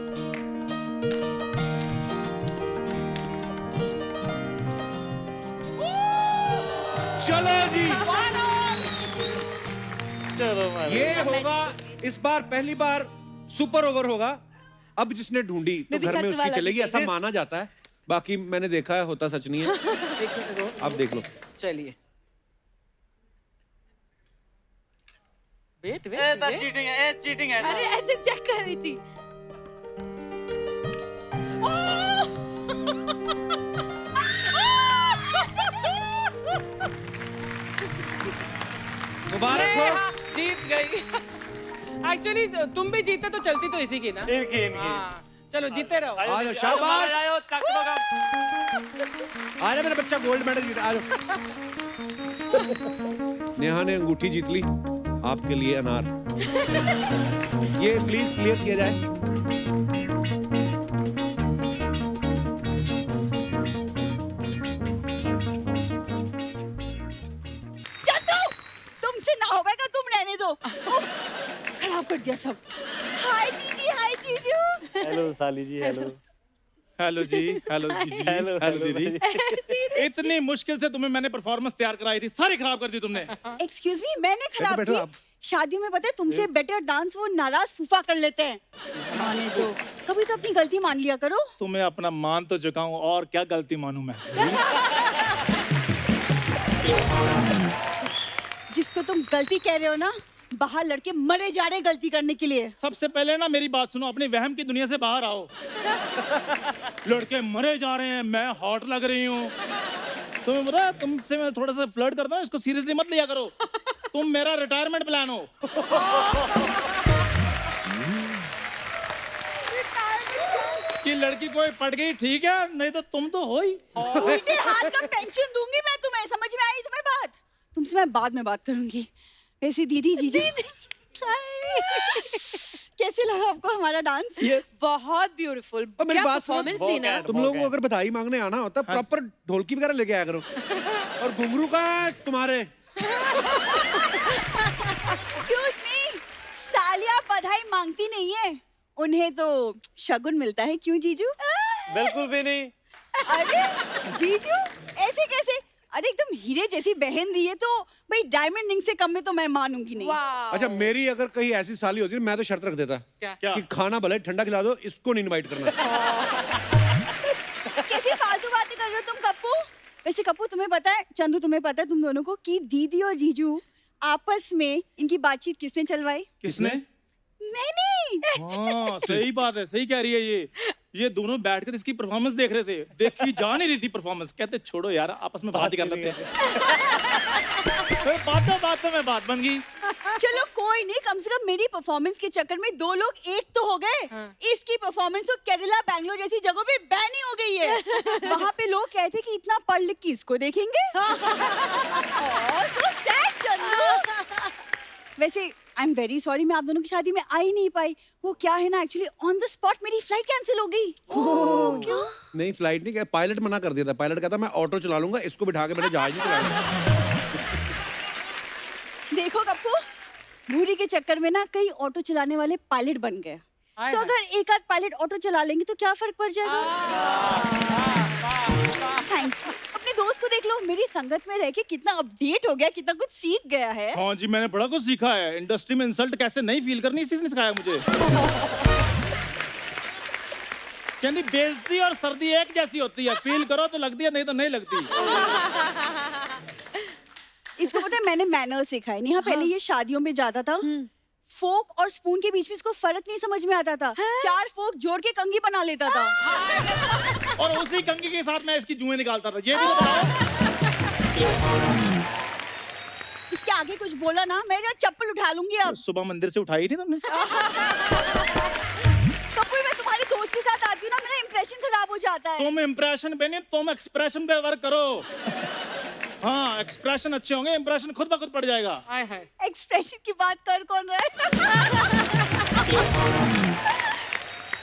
चलो जी, चलो मारो। ये होगा इस बार पहली बार सुपर ओवर होगा। अब जिसने ढूंढी तो बेबी घर में सच उसकी वाला चलेगी, ऐसा दीजिए। माना जाता है। बाकी मैंने देखा है, होता सच नहीं है। अब देख लो। चलिए वेट ए वेट चीटिंग है, ए चीटिंग है। अरे ऐसे चेक कर रही थी। मुबारक हो। जीत गई। एक्चुअली तुम भी जीते तो चलती तो इसी की ना। इनकी हाँ, चलो जीते रहो। आ जाओ, शाबाश। आयो तक दो काम। आ जा मेरा बच्चा, गोल्ड मेडल जीता। आ जाओ। नेहा ने अंगूठी जीत ली, आपके लिए अनार। ये प्लीज क्लियर किया जाए। चंदू तुमसे ना होगा, तुम रहने दो। उफ, खराब कर दिया सब। हाय दीदी, हाय जीजू। हेलो साली जी, हेलो। हेलो जी, हेलो जी, हेलो, हेलो हेलो दीदी। इतनी मुश्किल से तुम्हें मैंने परफॉर्मेंस तैयार कराई थी, सारी खराब कर दी तुमने। एक्सक्यूज मी, मैंने खराब बैठो की। आप। शादियों में पता है तुमसे बेटर डांस वो नाराज फूफा कर लेते हैं। माने तो कभी तो अपनी गलती मान लिया करो। तुम्हें अपना मान तो चुका हूँ, और क्या गलती मानूं मैं। जिसको तुम गलती कह रहे हो ना, बाहर लड़के मरे जा रहे गलती करने के लिए। सबसे पहले ना मेरी बात सुनो, अपनी वहम की दुनिया से बाहर आओ। लड़के मरे जा रहे हैं, मैं हॉट लग रही हूँ। तुम्हें पता है, तुमसे मैं थोड़ा सा फ्लर्ट करता हूँ, इसको सीरियसली मत लिया करो। तुम मेरा रिटायरमेंट प्लान हो। कि लड़की कोई पट गई ठीक है, नहीं तो तुम तो हो ही। उल्टे हाथ का पेंशन दूंगी मैं तुम्हें, समझ में आई तुम्हें बात? तुमसे मैं बाद में बात करूंगी। वैसे दीदी जीजी कैसे लगा आपको हमारा डांस? बहुत ब्यूटीफुल। और मेरी बात सुनो, परफॉर्मेंस थी ना। तुम लोगों को अगर बधाई मांगने आना होता, प्रॉपर ढोलकी वगैरह लेके आया करो। और घुंघरू का तुम्हारे। एक्सक्यूज मी, सालिया बधाई मांगती नहीं है, उन्हें तो शगुन मिलता है। क्यों जीजू? बिल्कुल भी नहीं। अरे जीजू ऐसे कैसे? अरे एकदम हीरे जैसी बहन दी है, तो भाई डायमंड रिंग से कम में तो मैं मानूंगी नहीं। वाह। अच्छा मेरी अगर कहीं ऐसी साली होती मैं तो शर्त रख देता क्या? क्या? कि खाना भले ठंडा खिला दो, इसको नहीं इनवाइट करना। कैसी फालतू बातें कर रहे हो तुम कप्पू? वैसे कप्पू तुम्हें पता है, चंदू तुम्हें पता है तुम दोनों को कि दीदी और जीजू आपस में इनकी बातचीत किसने चलवाई? किसने? मैंने। हाँ सही बात है, सही कह रही है ये दोनों बैठकर इसकी परफॉर्मेंस देख रहे थे, देखी जा नहीं रही थी परफॉर्मेंस, कहते छोड़ो यार आपस में बात ही कर लेते हैं। बातों में बात बन गई। चलो कोई नहीं, कम से कम मेरी परफॉर्मेंस के चक्कर में 2 लोग एक तो हो गए। इसकी परफॉर्मेंस तो केरला बैंगलोर जैसी जगहों पे बैन ही हो गई है। वहाँ पे लोग कहते कि इतना पढ़ लिख के इसको देखेंगे। so sad, Chandu. वैसे आई एम वेरी सॉरी, मैं आप दोनों की शादी में आ ही नहीं पाई। वो क्या है ना, एक्चुअली ऑन द स्पॉट मेरी फ्लाइट कैंसिल हो गई। क्यों? नहीं फ्लाइट नहीं, पायलट मना कर दिया था। पायलट कहता मैं ऑटो चला लूंगा, इसको बिठा के मैंने जहाज नहीं चलाया। देखो कप्पू, भूरी के चक्कर में ना कई ऑटो चलाने वाले पायलट बन गए। तो अगर एक आध पायलट ऑटो चला लेंगे तो क्या फर्क पड़ जाएगा? Thank you. अपने दोस्त को देख लो, मेरी संगत में रह के कितना अपडेट हो गया, कितना कुछ सीख गया है। हाँ जी, मैंने बड़ा कुछ सीखा है। इंडस्ट्री में इंसल्ट कैसे नहीं फील करनी, इसी ने सिखाया मुझे। कहती बेइज्जती और सर्दी एक जैसी होती है, फील करो तो लगती है, नहीं तो नहीं लगती। इसको पता है मैंने मैनर्स सिखाए। नेहा पहले ये शादियों में जाता था, फोक और स्पून के बीच में इसको फर्क नहीं समझ में आता था। 4 फोक जोड़ के कंघी बना लेता था। और उसी कंघी के साथ मैं इसकी जुएं निकालता था। ये भी तो बताओ। इसके आगे कुछ बोला ना, मैं चप्पल उठा लूंगी अब। सुबह मंदिर से उठाई नहीं तुमने? कपूर, मैं तुम्हारे दोस्त के साथ आती हूँ ना, मेरा इंप्रेशन खराब हो जाता है। तुम इंप्रेशन पे नहीं, तुम एक्सप्रेशन पे वर्क करो। हाँ, एक्सप्रेशन अच्छे होंगे, इंप्रेशन खुद ब खुद पड़ जाएगा। एक्सप्रेशन की बात कर कौन रहा है?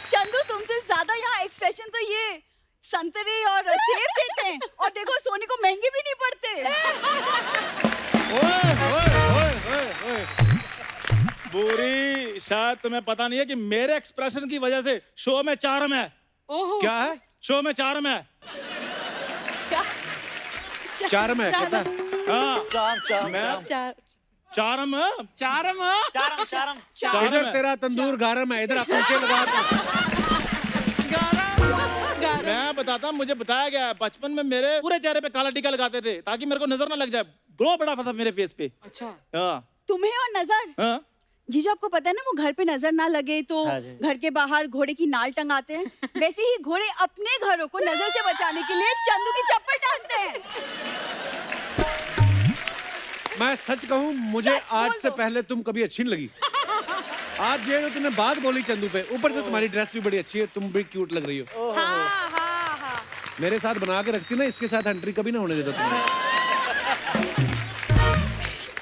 चंदू, तुमसे ज्यादा यहाँ एक्सप्रेशन तो ये संतरे और सेब देते हैं। और देखो सोनी को महंगे भी नहीं पड़ते। बुरी, शायद तुम्हें पता नहीं है कि मेरे एक्सप्रेशन की वजह से शो में चारम है। क्या है? शो में चारम है। चारम है पता? हाँ, चारम चारम इधर तेरा तंदूर गारम है, इधर आप नीचे लगा दो। मैं बताता हूँ, मुझे बताया गया है बचपन में मेरे पूरे चेहरे पे काला टीका लगाते थे ताकि मेरे को नजर ना लग जाए। ग्लो बड़ा था मेरे फेस पे। अच्छा। हाँ। तुम्हें और नजर? हाँ। जीजू, आपको पता है ना वो घर पे नजर ना लगे तो हाँ जी। घर के बाहर घोड़े की नाल टंगाते हैं। वैसे ही घोड़े अपने घरों को नजर से बचाने के लिए चंदू की चप्पल टांगते हैं। मैं सच कहूँ, मुझे सच आज बोल से दो। पहले तुम कभी अच्छी नहीं लगी। आज ये जो तुमने बात बोली चंदू पे, ऊपर से तुम्हारी ड्रेस भी बड़ी अच्छी है, तुम भी क्यूट लग रही हो। मेरे साथ बना के रखती ना, इसके साथ एंट्री कभी ना होने देता तुम्हें।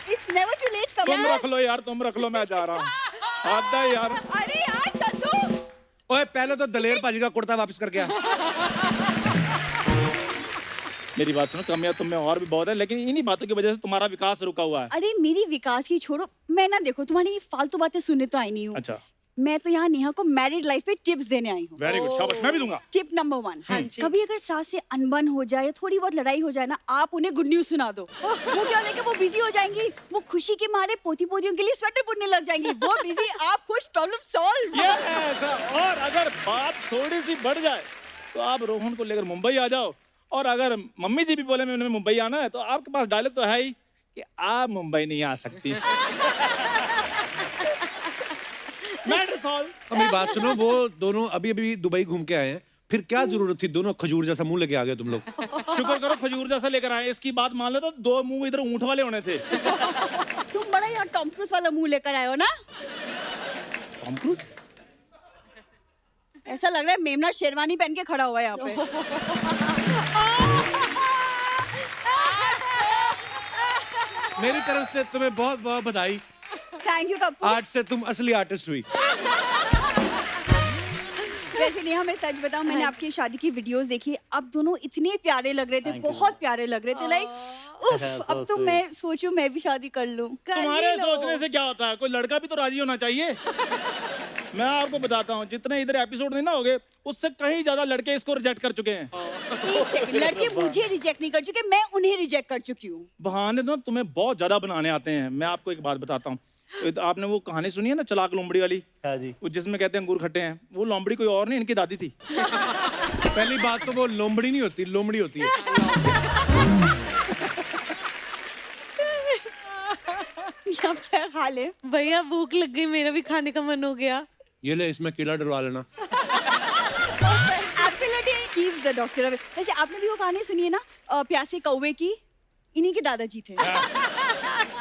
It's never too late, तुम कमल। रख लो यार, तुम रख लो, मैं जा रहा हूँ। आता है यार। अरे यार चंदू, ओए पहले तो दलेर पाजी का कुर्ता वापस करके आ। मेरी बात सुनो, कमियां तुम में और भी बहुत है, लेकिन इन्हीं बातों की वजह से तुम्हारा विकास रुका हुआ है। अरे मेरी विकास की छोड़ो, मैं ना देखो तुम्हारी ये फालतू बातें सुनने तो आई नहीं हूँ। अच्छा, मैं तो यहाँ नेहा को मैरिड लाइफ पे टिप्स देने आई हूँ। वेरी गुड, शाबाश, मैं भी दूंगा। टिप नंबर 1, कभी अगर सास से अनबन हो जाए या थोड़ी बहुत लड़ाई हो जाए ना, आप उन्हें गुड न्यूज सुना दो। वो क्या होगा कि वो बिजी हो जाएंगी, वो खुशी के मारे पोती पोतियों के लिए स्वेटर बुनने लग जाएंगी। वो बिजी, आप खुश, प्रॉब्लम सॉल्व। ऐसा, और अगर बात थोड़ी सी बढ़ जाए तो आप रोहन को लेकर मुंबई आ जाओ, और अगर मम्मी जी भी बोले मैंने मुंबई आना है तो आपके पास डायलॉग तो है ही कि आप मुंबई नहीं आ सकती। Matter solve. मेरी बात सुनो, वो दोनों अभी अभी दुबई घूम के आए हैं, फिर क्या जरूरत थी दोनों खजूर जैसा मुंह लेके आ गए तुम लोग। शुक्र करो खजूर जैसा लेकर आए, इसकी बात मान लो तो 2 मुंह इधर ऊंट वाले होने थे। तुम बड़ा यार टॉम क्रूज वाला मुंह लेकर आए हो ना। Tom cruise? ऐसा लग रहा है मेमना शेरवानी पहन के खड़ा हुआ है यहाँ पे। मेरी तरफ से तुम्हें बहुत बहुत बधाई। Thank you Kapoor. आज से तुम असली आर्टिस्ट हुई। वैसे नेहा, मैं सच बताऊं, मैंने आपकी शादी की वीडियोस देखी, अब दोनों इतने प्यारे लग रहे थे, बहुत प्यारे लग रहे थे। लाइक उफ, अब तो मैं सोचूं मैं भी शादी कर लूं। तुम्हारे सोचने से क्या होता है, कोई लड़का भी तो राजी होना चाहिए। मैं आपको बताता हूँ, जितने इधर एपिसोड नहीं ना हो गए, उससे कहीं ज्यादा लड़के इसको रिजेक्ट कर चुके हैं। एक सेकंड, लड़के मुझे रिजेक्ट नहीं कर चुके, मैं उन्हें रिजेक्ट कर चुकी हूँ। बहाने तो तुम्हें बहुत ज्यादा बनाने आते हैं। मैं आपको एक बात बताता हूँ, तो आपने वो कहानी सुनी है ना चलाक लोमड़ी वाली? हाँ जी। वो जिसमें कहते हैं अंगूर खट्टे हैं, वो लोमड़ी कोई और नहीं, इनकी दादी थी। पहली बात तो वो लोमड़ी नहीं होती, लोमड़ी होती है। आप क्या खा ले? भैया भूख लग गई, मेरा भी खाने का मन हो गया। ये ले, इसमें कीड़ा डलवा लेना। Ability keeps the doctor away. वैसे आपने भी वो कहानी सुनी है ना, प्यासे कौवे की? इन्हीं के दादाजी थे।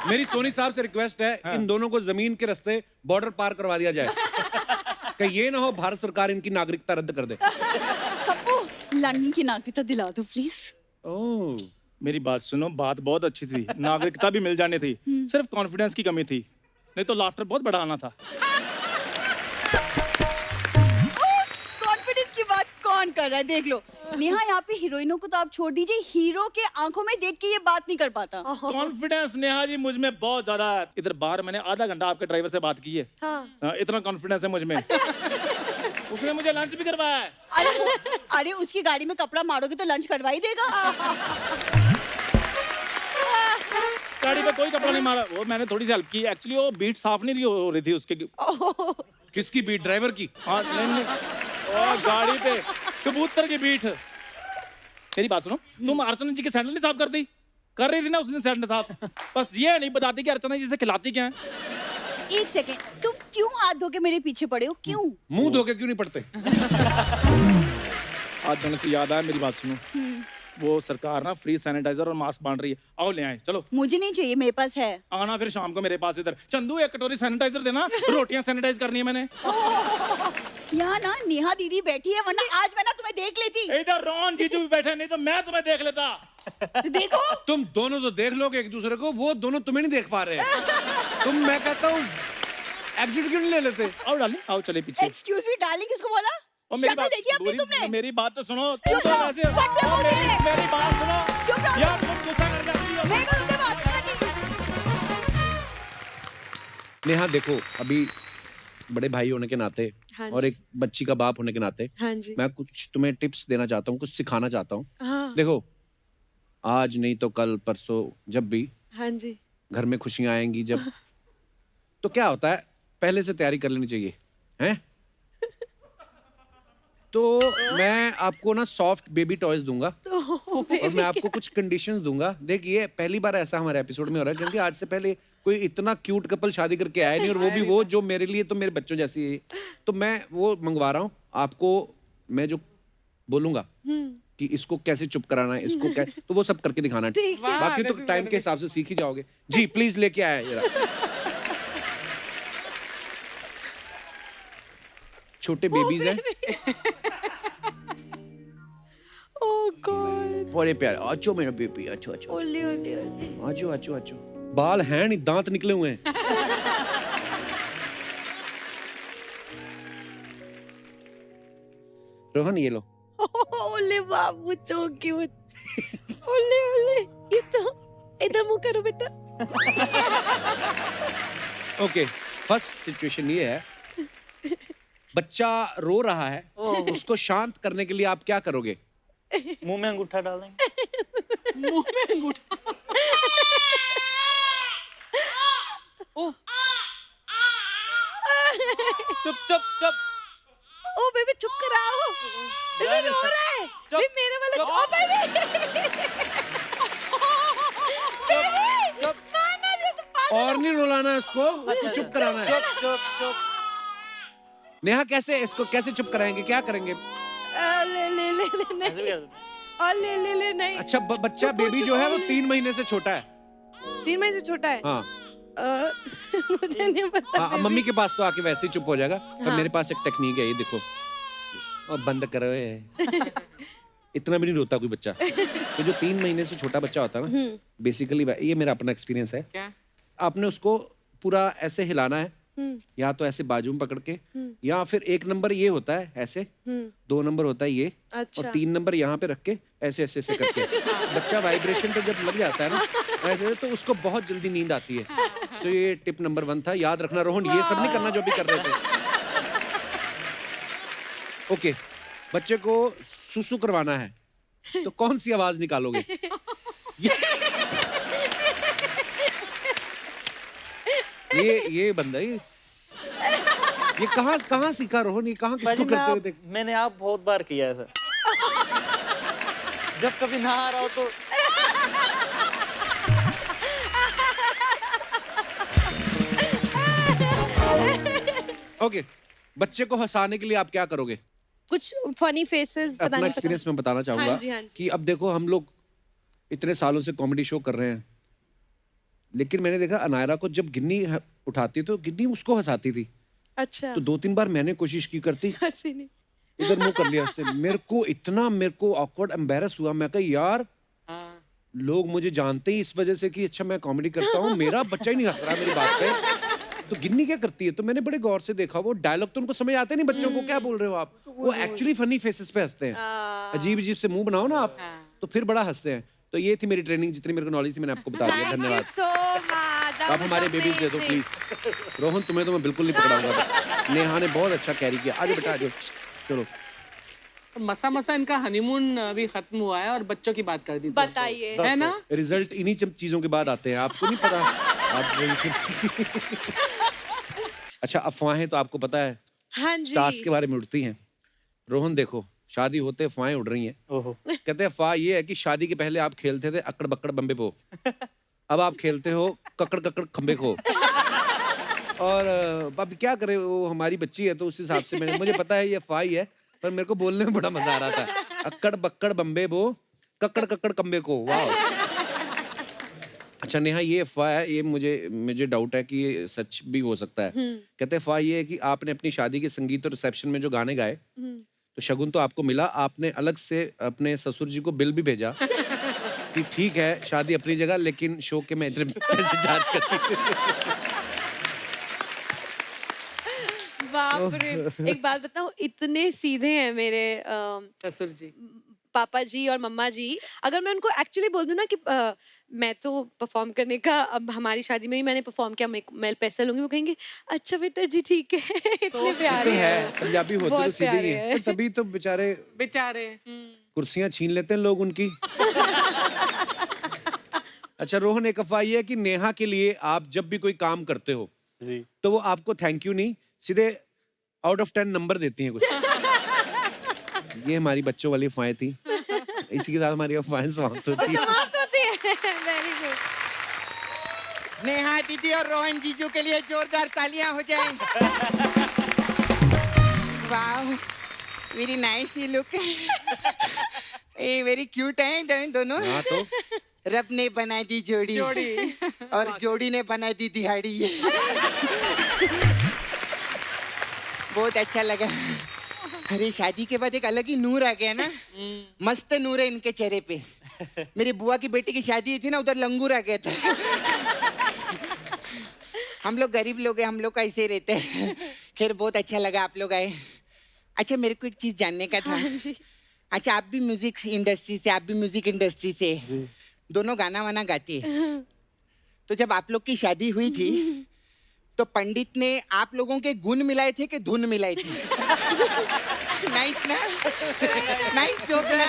मेरी सोनी साहब से रिक्वेस्ट है, इन दोनों को जमीन के रास्ते बॉर्डर पार करवा दिया जाए। कि ये ना हो भारत सरकार इनकी नागरिकता रद्द कर दे। कप्पू, लंदन की नागरिकता दिला दो प्लीज। ओह, मेरी बात सुनो, बात बहुत अच्छी थी, नागरिकता भी मिल जानी थी, सिर्फ कॉन्फिडेंस की कमी थी, नहीं तो लाफ्टर बहुत बड़ा आना था। कॉन्फिडेंस की बात कौन कर रहा है? देख लो नेहा, यहाँ पे हीरोइनों को तो आप छोड़ दीजिए, हीरो के आंखों में देख के ये बात नहीं कर पाता। कॉन्फिडेंस नेहा जी मुझ में बहुत ज्यादा है। इधर बाहर मैंने आधा घंटा आपके ड्राइवर से बात की है। हाँ। इतना कॉन्फिडेंस है मुझ में। उसने मुझे लंच भी करवाया है। अरे उसकी गाड़ी में कपड़ा मारोगे तो लंच करवा ही देगा। गाड़ी पे कोई कपड़ा नहीं मारा, वो मैंने थोड़ी सी हेल्प की। एक्चुअली वो बीट साफ नहीं हो रही थी उसके। किसकी बीट? ड्राइवर की? हाँ, नहीं। और गाड़ी पे कबूतर की बीट। मेरी बात सुनो, तुम अर्चना जी की सैंडल नहीं साफ करती? कर रही थी ना उसने सैंडल साफ। बस ये नहीं बताती कि अर्चना जी से खिलाती क्या है। एक सेकेंड, तुम क्यों हाथ धो के मेरे पीछे पड़े हो? क्यों? मुंह धो के क्यों नहीं पड़ते? आज धोने से याद आया, मेरी बात सुनो, वो सरकार ना फ्री सैनिटाइजर और मास्क बांट रही है, आओ ले आए। चलो। मुझे नहीं चाहिए, मेरे पास है। आना फिर शाम को मेरे पास इधर। चंदू एक कटोरी सैनिटाइजर देना, रोटियां सैनिटाइज करनी है मैंने। यहाँ ना नेहा दीदी बैठी है, वरना आज मैं ना तुम्हें देख लेती। इधर रोहन जीजू भी बैठे, नहीं तो मैं तुम्हें देख लेता। देखो तुम दोनों तो देख लोगे एक दूसरे को, वो दोनों तुम्हें नहीं देख पा रहे हैं। तुम, मैं कहता हूँ एग्जिट क्यों नहीं ले लेते? आओ डार्लिंग, आओ चले पीछे। एक्सक्यूज मी डार्लिंग किसको बोला? और मेरी शक्ल बात, देखी अपनी तुमने? मेरी बात तो सुनो। चुप तुम रहो, ऐसे- फट रहे हो मेरी मेरे। मेरी बात सुनो। चुप रहो। यार तुम गुस्सा कर जाती हो। मेरे को तुमसे बात करनी। नेहा देखो, अभी बड़े भाई होने के नाते हाँ और जी। एक बच्ची का बाप होने के नाते हाँ जी। मैं कुछ तुम्हें टिप्स देना चाहता हूँ, कुछ सिखाना चाहता हूँ। हाँ। देखो, आज नहीं तो कल परसों जब भी हाँ जी। घर में खुशियां आएंगी जब, तो क्या होता है, पहले से तैयारी कर लेनी चाहिए, हैं? तो मैं आपको ना सॉफ्ट बेबी टॉयज दूंगा और मैं आपको कुछ कंडीशंस दूंगा। देखिए, पहली बार ऐसा हमारे एपिसोड में हो रहा है, क्योंकि आज से पहले कोई इतना क्यूट कपल शादी करके आया नहीं, और वो भी वो जो मेरे लिए तो मेरे बच्चों जैसी है। तो मैं वो मंगवा रहा हूँ आपको। मैं जो बोलूंगा कि इसको कैसे चुप कराना है, इसको क्या, तो वो सब करके दिखाना है। ठीक है। बाकी तो टाइम के हिसाब से सीख ही जाओगे। जी प्लीज लेके आया जरा। छोटे बेबीज हैं, ओह गॉड। बड़े प्यारे। आचो मेरा बेबी, आचो आचो ओले ओले ओले। आचो आचो आचो। बाल हैं नहीं, दांत निकले हुए हैं। रोहन ये लो। ओले बाबू सो क्यूट। ओले ओले, ये तो इधर मुंह करो बेटा। ओके, फर्स्ट सिचुएशन ये है, बच्चा रो रहा है, उसको शांत करने के लिए आप क्या करोगे? मुंह में अंगूठा डाल देंगे। मुंह में अंगूठा। ओह, चुप चुप चुप। ओ बेबी चुप कराओ, बेबी रो रहा है। चुप, बेबी मेरे वाला चुप। ओ बेबी। चुप। ना ना, ये तो पागल। और नहीं रुलाना है उसको चुप कराना है। चुप चुप चुप। नेहा कैसे इसको कैसे चुप कराएंगे, क्या करेंगे? ले ले ले ले ऐसे भी नहीं। कर देते। और ले ले ले नहीं। अच्छा, बच्चा बेबी जो है वो 3 महीने से छोटा है। 3 महीने से छोटा है। हाँ मुझे नहीं पता। हाँ, अब मम्मी के पास तो आके वैसे ही चुप हो जाएगा। पर हाँ। मेरे पास एक टेक्निक है, ये देखो। अब बंद करो ये। इतना भी नहीं रोता कोई बच्चा। तो जो 3 महीने से छोटा बच्चा होता है ना, बेसिकली ये मेरा अपना एक्सपीरियंस है। क्या? आपने उसको पूरा ऐसे हिलाना है, या तो ऐसे बाजू में पकड़ के, या फिर 1 नंबर ये होता है ऐसे, 2 नंबर होता है ये, अच्छा। और 3 नंबर यहाँ पे रख के ऐसे ऐसे ऐसे करके बच्चा वाइब्रेशन पे जब लग जाता है ना ऐसे, तो उसको बहुत जल्दी नींद आती है। सो ये टिप नंबर 1 था, याद रखना रोहन, ये सब नहीं करना जो भी कर रहे थे। ओके, बच्चे को सुसु करवाना है, तो कौन सी आवाज निकालोगे? ये बंदा ये कहाँ सीखा रोहन? ये कहाँ किसको करते हुए देख? मैंने आप बहुत बार किया है सर। जब कभी ना आ रहा हो तो ओके, बच्चे को हंसाने के लिए आप क्या करोगे? कुछ फनी फेसेस अपना बताने एक्सपीरियंस मैं बताना चाहूंगा हाँ जी, हाँ जी। कि अब देखो हम लोग इतने सालों से कॉमेडी शो कर रहे हैं, लेकिन मैंने देखा अनायरा को जब गिन्नी उठाती तो गिन्नी उसको हंसाती थी। अच्छा तो 2-3 बार मैंने कोशिश की करती, हंसी नहीं इधर मुंह कर लिया उसने। मेरे को ऑकवर्ड एम्बैरस हुआ। मैं कहा यार हाँ। लोग मुझे जानते ही इस वजह से कि अच्छा मैं कॉमेडी करता हूँ, मेरा बच्चा ही नहीं हंस रहा मेरी बात पे। तो गिन्नी क्या करती है? तो मैंने बड़े गौर से देखा, वो डायलॉग तो उनको समझ आते नहीं बच्चों को, क्या बोल रहे हो आप, वो एक्चुअली फनी फेसेस पे हंसते हैं। अजीब अजीब से मुंह बनाओ ना आप, तो फिर बड़ा हंसते हैं। तो ये थी मेरी ट्रेनिंग, जितनी मेरे को नॉलेज थी मैंने आपको बता दिया। धन्यवाद। सो मच आप हमारे बेबीज दे दो प्लीज। रोहन तुम्हें तो मैं बिल्कुल नहीं पकड़ाऊंगा। नेहा ने बहुत अच्छा कैरी किया। आज बेटा आज चलो। तो मसा मसा इनका हनीमून अभी खत्म हुआ है और बच्चों की बात कर दी तो। बताइए है ना? रिजल्ट इन्हीं चीजों के बाद आते हैं, आपको नहीं पता। अच्छा, अफवाहें तो आपको पता है हाँ जी स्टार्स के बारे में उड़ती हैं। रोहन देखो, शादी होते अफवाहें उड़ रही हैं। ओहो। कहते हैं अफवाह ये है कि शादी के पहले आप खेलते थे अकड़ बक्कड़ बम्बे पो, अब आप खेलते हो ककड़ ककड़ खम्बे खो। और अब क्या करे, वो हमारी बच्ची है तो उस हिसाब से मुझे पता है ये अफवाह ही है, पर मेरे को बोलने में बड़ा मजा आ रहा था। अक्कड़ बक्कड़ बम्बे बो, ककड़ ककड़ कम्बे को। वाह। अच्छा नेहा, ये अफवाह है, ये मुझे डाउट है कि ये सच भी हो सकता है। कहते हैं अफवाह ये है कि आपने अपनी शादी के संगीत और रिसेप्शन में जो गाने गाए, तो शगुन तो आपको मिला, आपने अलग से अपने ससुर जी को बिल भी भेजा कि ठीक है शादी अपनी जगह, लेकिन शो के मैं इतने पैसे चार्ज करती हूँ। बाप रे एक बात बताऊं, इतने सीधे हैं मेरे ससुर जी। पापा जी और मम्मा जी। अगर मैं उनको एक्चुअली बोल दूं ना कि मैं तो परफॉर्म करने का, अब हमारी शादी में भी मैंने परफॉर्म किया, मैं पैसे लूंगी, वो कहेंगे अच्छा बेटा जी ठीक है। इतने प्यारे तो है, हैं। पंजाबी होते तो बहुत सीधे ही प्यारे हैं, हैं। पर तभी तो बेचारे बेचारे। कुर्सियां छीन लेते हैं लोग उनकी। अच्छा रोहन, एक अफवाह ये है कि नेहा के लिए आप जब भी कोई काम करते हो जी। तो वो आपको थैंक यू नहीं, सीधे आउट ऑफ 10 नंबर देती हैं कुछ। ये हमारी बच्चों वाली अफवाहें थी। इसी के साथ हमारी अफवाहें समाप्त होती है। समाप्त होती है। Very good. नेहा दीदी और रोहन जीजू के लिए जोरदार तालियां हो जाएं। वाह, वेरी नाइस ये लुक। ये वेरी क्यूट है दोनों। हाँ तो रब ने बना दी जोड़ी जोड़ी। और जोड़ी ने बना दी दिहाड़ी। बहुत अच्छा लगा। अरे शादी के बाद एक अलग ही नूर आ गया ना, मस्त नूर है इनके चेहरे पे। मेरी बुआ की बेटी की शादी हुई थी ना, उधर लंगूर आ गया था। हम लोग गरीब लोग हैं, हम लोग का ऐसे ही रहते हैं। खैर बहुत अच्छा लगा आप लोग आए। अच्छा मेरे को एक चीज जानने का था। हाँ जी। अच्छा आप भी म्यूजिक इंडस्ट्री से, आप भी म्यूजिक इंडस्ट्री से, दोनों गाना वाना गाती है। तो जब आप लोग की शादी हुई थी तो पंडित ने आप लोगों के गुण मिलाए थे कि धुन मिलाई थी? नाइस ना, नाइस जोक ना।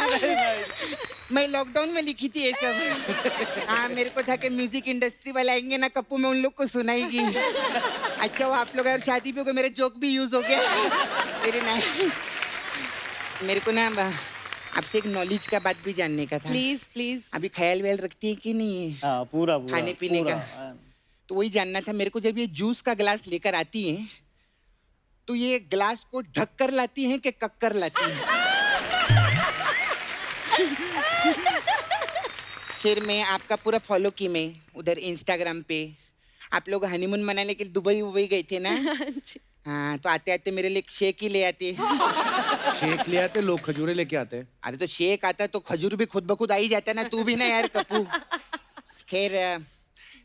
मैं लॉकडाउन में लिखी थी ये सब। हाँ मेरे को था कि म्यूजिक इंडस्ट्री वाले आएंगे ना कप्पू, में उन लोग को सुनाएगी। अच्छा वो आप लोग और शादी पे मेरे जोक भी यूज हो गया। Very nice. मेरे को ना आपसे एक नॉलेज का बात भी जानने का था। Please please. अभी ख्याल व्याल रखती है कि नहीं? हाँ पूरा पूरा खाने पीने पूरा, का। हाँ। तो वही जानना था मेरे को, जब ये जूस का गिलास लेकर आती हैं तो ये गिलास को ढक कर लाती हैं कि कक्कर लाती हैं? फिर मैं आपका पूरा फॉलो की, मैं उधर इंस्टाग्राम पे आप लोग हनीमून मनाने के लिए दुबई गए थे ना। हाँ तो आते आते मेरे लिए एक शेक ही ले आते। शेक ले आते लोग, खजूरे लेके आते हैं। अरे तो शेक आता तो खजूर भी खुद ब खुद आ ही जाता ना, तू भी ना यार कप्पू। खैर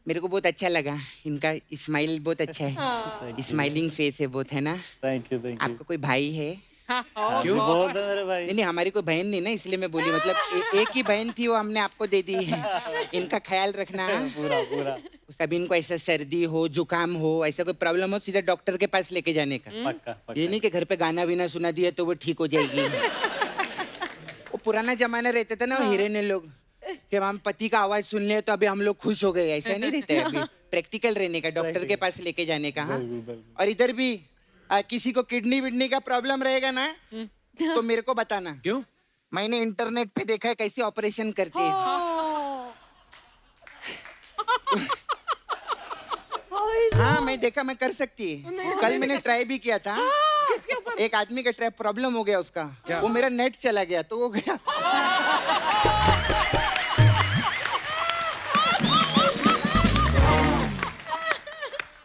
मेरे को बहुत अच्छा लगा, इनका स्माइल बहुत अच्छा है, स्माइलिंग फेस है बहुत, है ना? Thank you thank you. आपका कोई भाई है? क्यों? बहुत है मेरे भाई। नहीं हमारी कोई बहन नहीं ना, इसलिए मैं बोली, मतलब एक ही बहन थी वो हमने आपको दे दी है। इनका ख्याल रखना। पूरा पूरा कभी इनको ऐसा सर्दी हो, जुकाम हो, ऐसा कोई प्रॉब्लम हो, सीधा डॉक्टर के पास लेके जाने का। पक्का पक्का। ये नहीं कि घर पे गाना बीना सुना दिया तो वो ठीक हो जाएगी। वो पुराना जमाना रहता था ना, वो हीरे ने लोग कि हम पति का आवाज सुन ले तो अभी हम लोग खुश हो गए, ऐसा नहीं रहता है। अभी प्रैक्टिकल रहने का, डॉक्टर के पास लेके जाने का। हाँ और इधर भी किसी को किडनी विडनी का प्रॉब्लम रहेगा ना तो मेरे को बताना। क्यों? मैंने इंटरनेट पे देखा है कैसे ऑपरेशन करते हैं। हाँ मैं देखा मैं कर सकती है। कल मैंने ट्राई भी किया था। किसके ऊपर? एक आदमी का ट्राई प्रॉब्लम हो गया उसका। वो मेरा नेट चला गया तो वो गया।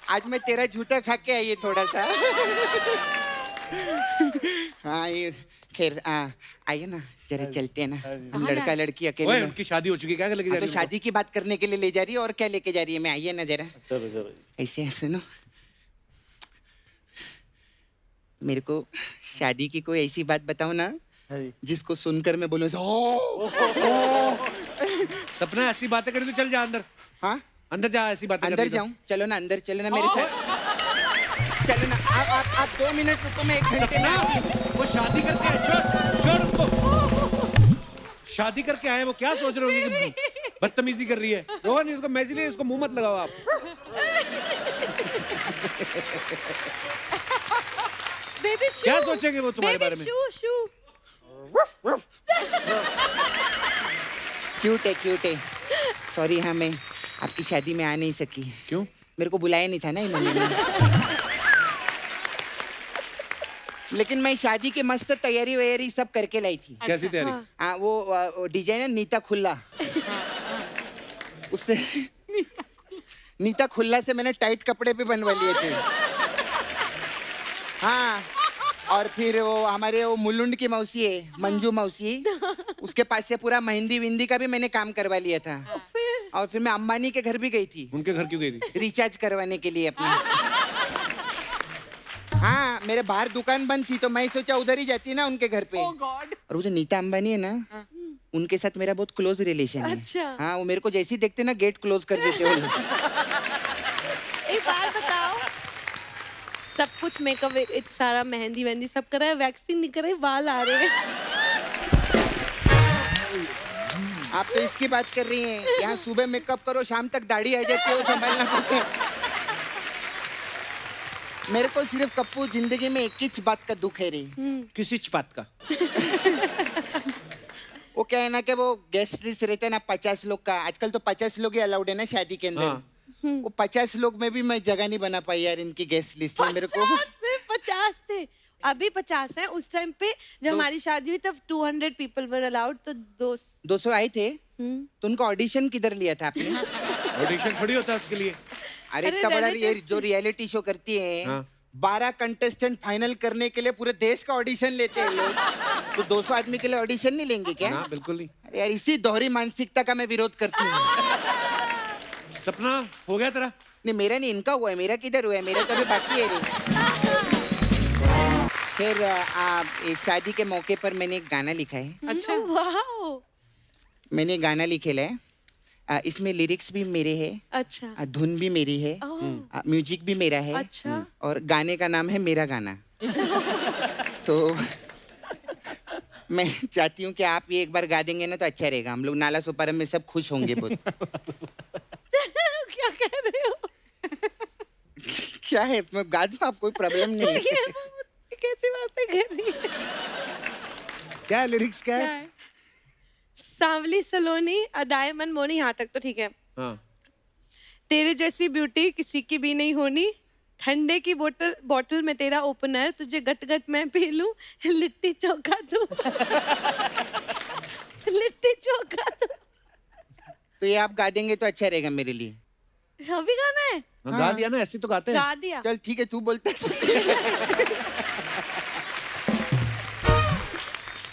आज मैं तेरा झूठा खा के आई है थोड़ा सा। हाँ ये खैर आइए ना जरा चलते हैं ना। हम लड़का लड़की अकेले ओए में- उनकी शादी हो चुकी है, क्या लेके जा हाँ, रही तो है शादी की बात करने के लिए ले जा रही है और क्या लेके जा रही है। मैं आइए ना जरा चलो चलो ऐसे सुनो। मेरे को शादी की कोई ऐसी बात बताओ ना हाँ जी। जिसको सुनकर मैं बोलूं ओ सपना ऐसी बातें करी तो चल जा अंदर, हाँ अंदर जा, ऐसी बातें अंदर करनी तो। जाऊं? चलो ना अंदर चलो ना मेरे साथ। चलो ना आप 2 मिनट रुको, मैं 1 घंटे में आती हूँ। वो शादी करके आए, छोड़ उसको। शादी करके आए, वो क्या सोच रहे हो कि बदतमीजी कर रही है। रोहन इसको मैं इसलिए इसको मुंह मत लगाओ आप। बेबी शू। क्या सोचेंगे वो तुम्हारे बारे में? शू शू। क्यूट है। सॉरी हाँ मैं आपकी शादी में आ नहीं सकी। क्यों? मेरे को बुलाया नहीं था ना इन्होंने। लेकिन मैं शादी की मस्त तैयारी वैयारी सब करके लाई थी। कैसी तैयारी? हाँ वो डिजाइनर नीता खुल्ला, उससे नीता खुल्ला से मैंने टाइट कपड़े भी बनवा लिए थे। हाँ और फिर वो हमारे वो मुलुंड की मौसी है मंजू मौसी, उसके पास से पूरा मेहंदी विंदी का भी मैंने काम करवा लिया था। और फिर मैं अम्बानी के घर भी गई थी उनके घर क्यों गई थी? रिचार्ज करवाने के लिए अपना। हाँ मेरे बाहर दुकान बंद थी तो मैं सोचा उधर ही जाती ना उनके घर पे। Oh God. और वो जो नीता अंबानी है ना उनके साथ मेरा बहुत क्लोज रिलेशन है। अच्छा। हाँ वो मेरे को जैसे ही देखते ना गेट क्लोज कर देते वो लोग। एक बात बताओ, सब कुछ मेकअप सारा मेहंदी वेहंदी सब करा है, वैक्सिंग नहीं करे, बाल आ रहे हैं। आप तो इसकी बात कर रही हैं। यहाँ सुबह मेकअप करो शाम तक दाढ़ी आ जाती है, वो संभालना पड़ता है। मेरे को सिर्फ कप्पू जिंदगी में एक ही बात का दुख है रे। किसी बात का? वो क्या है ना कि वो गेस्ट लिस्ट रहते हैं ना 50 लोग का। आजकल तो 50 लोग ही अलाउड है ना शादी के अंदर। हाँ। वो 50 लोग में भी मैं जगह नहीं बना पाई यार इनकी गेस्ट लिस्ट में। मेरे को 50 थे, अभी 50 है। उस टाइम पे जब हमारी शादी हुई तब 200 पीपल वर अलाउड, तो 200 आए थे। तो उनका ऑडिशन किधर लिया था आपने? ऑडिशन थोड़ी होता है उसके लिए। अरे इतना बड़ा ये जो रियलिटी शो करती है हाँ। 12 कंटेस्टेंट फाइनल करने के लिए पूरे देश का ऑडिशन लेते हैं लोग। तो 200 आदमी के लिए ऑडिशन नहीं लेंगे क्या? ना बिल्कुल नहीं। अरे यार इसी दोहरी मानसिकता का मैं विरोध करती हूँ। सपना हो गया तेरा? नहीं मेरा नहीं, इनका हुआ है। मेरा किधर हुआ है? मेरा तो अभी बाकी है रे। फिर इस शादी के मौके पर मैंने एक गाना लिखा है। अच्छा। वाओ। मैंने गाना लिखेला है। इसमें लिरिक्स भी मेरे हैं, अच्छा। धुन भी मेरी है, म्यूजिक भी मेरा है। अच्छा। और गाने का नाम है मेरा गाना। तो मैं चाहती हूँ कि आप ये एक बार गा देंगे ना तो अच्छा रहेगा। हम लोग नाला सुपारा में सब खुश होंगे बहुत। क्या कह रहे हो? क्या है मैं गा दूँ, आप कोई प्रॉब्लम नहीं है। कैसी बातें कर रही है? क्या है लिरिक्स, क्या है? सांवली सलोनी अदाए मन मोनी, यहाँ तक तो ठीक है। हाँ। तेरे जैसी ब्यूटी किसी की भी नहीं होनी, ठंडे की बोतल में तेरा ओपनर, तुझे गट गट मैं पी लूं, लिट्टी चोखा तू। लिट्टी चोखा तू। तो ये आप गा देंगे तो अच्छा रहेगा मेरे लिए। अभी गाना है? हाँ, गा दिया ना, ऐसे तो गाते हैं। गा दिया। चल ठीक है तू बोलता है।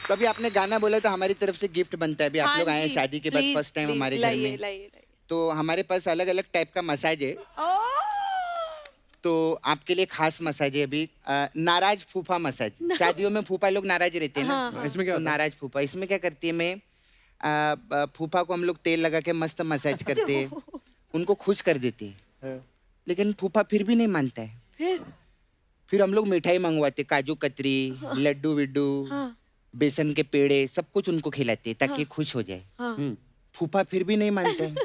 कभी आपने गाना बोला तो हमारी तरफ से गिफ्ट बनता है। अभी आप लोग आए हैं शादी के बाद फर्स्ट टाइम हमारे घर में। तो हमारे पास अलग अलग टाइप का मसाज है। तो आपके लिए खास मसाज है अभी, नाराज फूफा मसाज। शादियों में फूफा लोग नाराज रहते हैं ना। इसमें क्या तो होता है? नाराज फूफा इसमें क्या करती है, मैं फूफा को हम लोग तेल लगा के मस्त मसाज करते हैं, उनको खुश कर देते हैं। लेकिन फूफा फिर भी नहीं मानता है। फिर हम लोग मिठाई मंगवाते, काजू कतरी, लड्डू विड्डू, बेसन के पेड़े, सब कुछ उनको खिलाते हैं ताकि खुश हो जाए। फूफा फिर भी नहीं मानता है।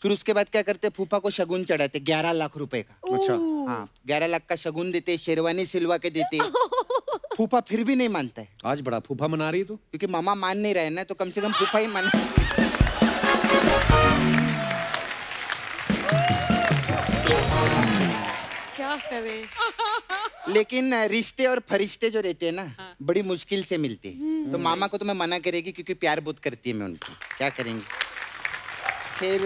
फिर उसके बाद क्या करते, फूफा को शगुन चढ़ाते 11 लाख रुपए का। अच्छा। हाँ 11 लाख का शगुन देते, शेरवानी सिलवा के देते। फूफा फिर भी नहीं मानता है। आज बड़ा फूफा मना रही है तू। क्योंकि मामा मान नहीं रहे ना, तो कम से कम फूफा ही मान। क्या करें? लेकिन रिश्ते और फरिश्ते जो रहते हैं ना, बड़ी मुश्किल से मिलते हैं। तो मामा को तो मैं मना करेगी क्योंकि प्यार बहुत करती है मैं उनको, क्या करेंगे। फिर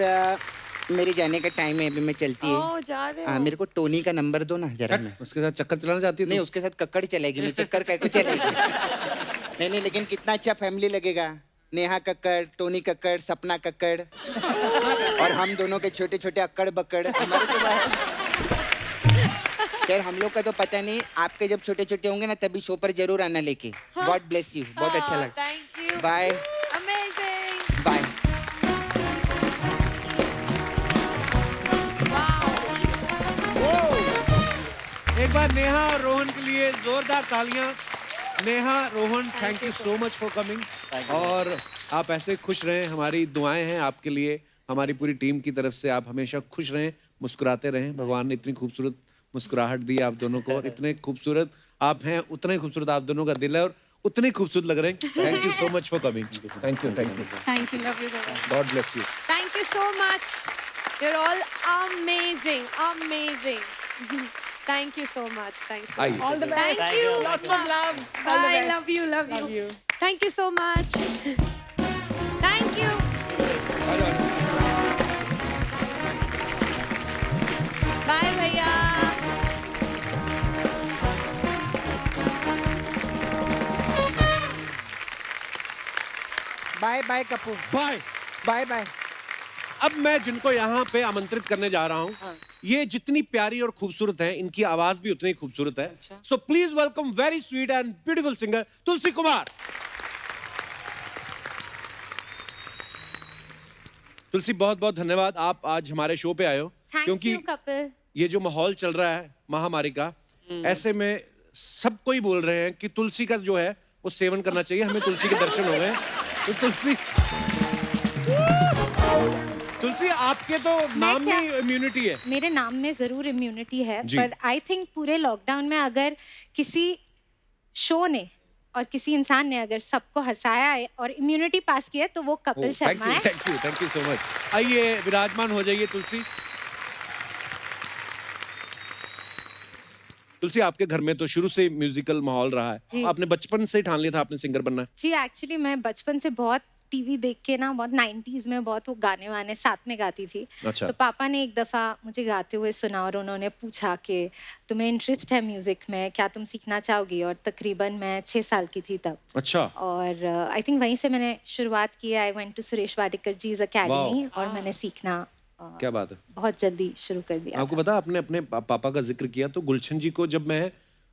मेरे जाने का टाइम है, अभी मैं चलती है। ओ, जा रहे हाँ, हो? मेरे को टोनी का नंबर दो ना जरा। मैं उसके साथ चक्कर चलाना चाहती है नहीं, तू? उसके साथ कक्कड़ चलेगी, मैं चक्कर कैसे चलेगी। नहीं नहीं, लेकिन कितना अच्छा फैमिली लगेगा। नेहा कक्कड़, टोनी कक्कड़, सपना कक्कड़ और हम दोनों के छोटे छोटे अक्कड़ बक्कड़ हमारे तो खैर हम लोग का तो पता नहीं, आपके जब छोटे छोटे होंगे ना तभी शो पर जरूर आना लेके। गॉड ब्लेस यू, बहुत अच्छा लगा। Thank you. Bye amazing. Bye. एक बार नेहा और रोहन के लिए जोरदार तालियां। Neha, Rohan, thank you so much for coming. और आप ऐसे खुश रहें, हमारी दुआएं हैं आपके लिए, हमारी पूरी टीम की तरफ से। आप हमेशा खुश रहें, मुस्कुराते रहें। भगवान ने इतनी खूबसूरत मुस्कुराहट दी आप दोनों को, और इतने खूबसूरत आप हैं, उतने खूबसूरत आप दोनों का दिल है और उतने खूबसूरत लग रहे हैं। Thank you so much for coming. Thank you, thank you, thank you, love you. God bless you. Thank you so much. You're all amazing, amazing. Thank you so much. Thanks. So आइए। much. All the best. Thank you. Lots of love. All the Bye. best. Love you. Love you. Love you. Thank you so much. Thank you. Bye, भैया. Bye bye Kapoor, bye. Bye bye. अब मैं जिनको यहाँ पे आमंत्रित करने जा रहा हूँ, ये जितनी प्यारी और खूबसूरत हैं, इनकी आवाज भी उतनी खूबसूरत है। So please welcome very sweet and beautiful singer Tulsi Kumar. Tulsi, बहुत बहुत धन्यवाद, आप आज हमारे शो पे आए हो। क्योंकि कपिल. ये जो माहौल चल रहा है महामारी का, ऐसे में सब कोई बोल रहे हैं कि तुलसी का जो है वो सेवन करना चाहिए, हमें तुलसी के दर्शन हो गए। तो तुलसी आपके तो नाम में इम्यूनिटी है। मेरे नाम में जरूर इम्यूनिटी है, जी। पर आई थिंक पूरे लॉकडाउन में अगर किसी शो ने और किसी इंसान ने अगर सबको हंसाया है और इम्यूनिटी पास किया है, तो वो कपिल शर्मा है। Thank you so much. आइए विराजमान हो जाइए तुलसी। तुलसी, आपके घर में तो शुरू से म्यूजिकल माहौल रहा है, जी। आपने बचपन से ठान लिया था आपने सिंगर बनना है? जी, एक्चुअली मैं बचपन से बहुत टीवी देख के ना, बहुत 90s में बहुत वो गाने वाने साथ में गाती थी। अच्छा। तो पापा ने एक दफ़ा मुझे गाते हुए सुना और उन्होंने पूछा कि तुम्हें इंटरेस्ट है म्यूज़िक में, क्या तुम सीखना चाहोगी? और तकरीबन मैं 6 साल की थी तब। अच्छा। और आई थिंक वहीं से मैंने शुरुआत की। I went to Suresh Wadekar ji's academy और मैंने सीखना क्या बात है, बहुत जल्दी शुरू कर दिया आपको था। पता, आपने अपने पापा का जिक्र किया तो गुलशन जी को जब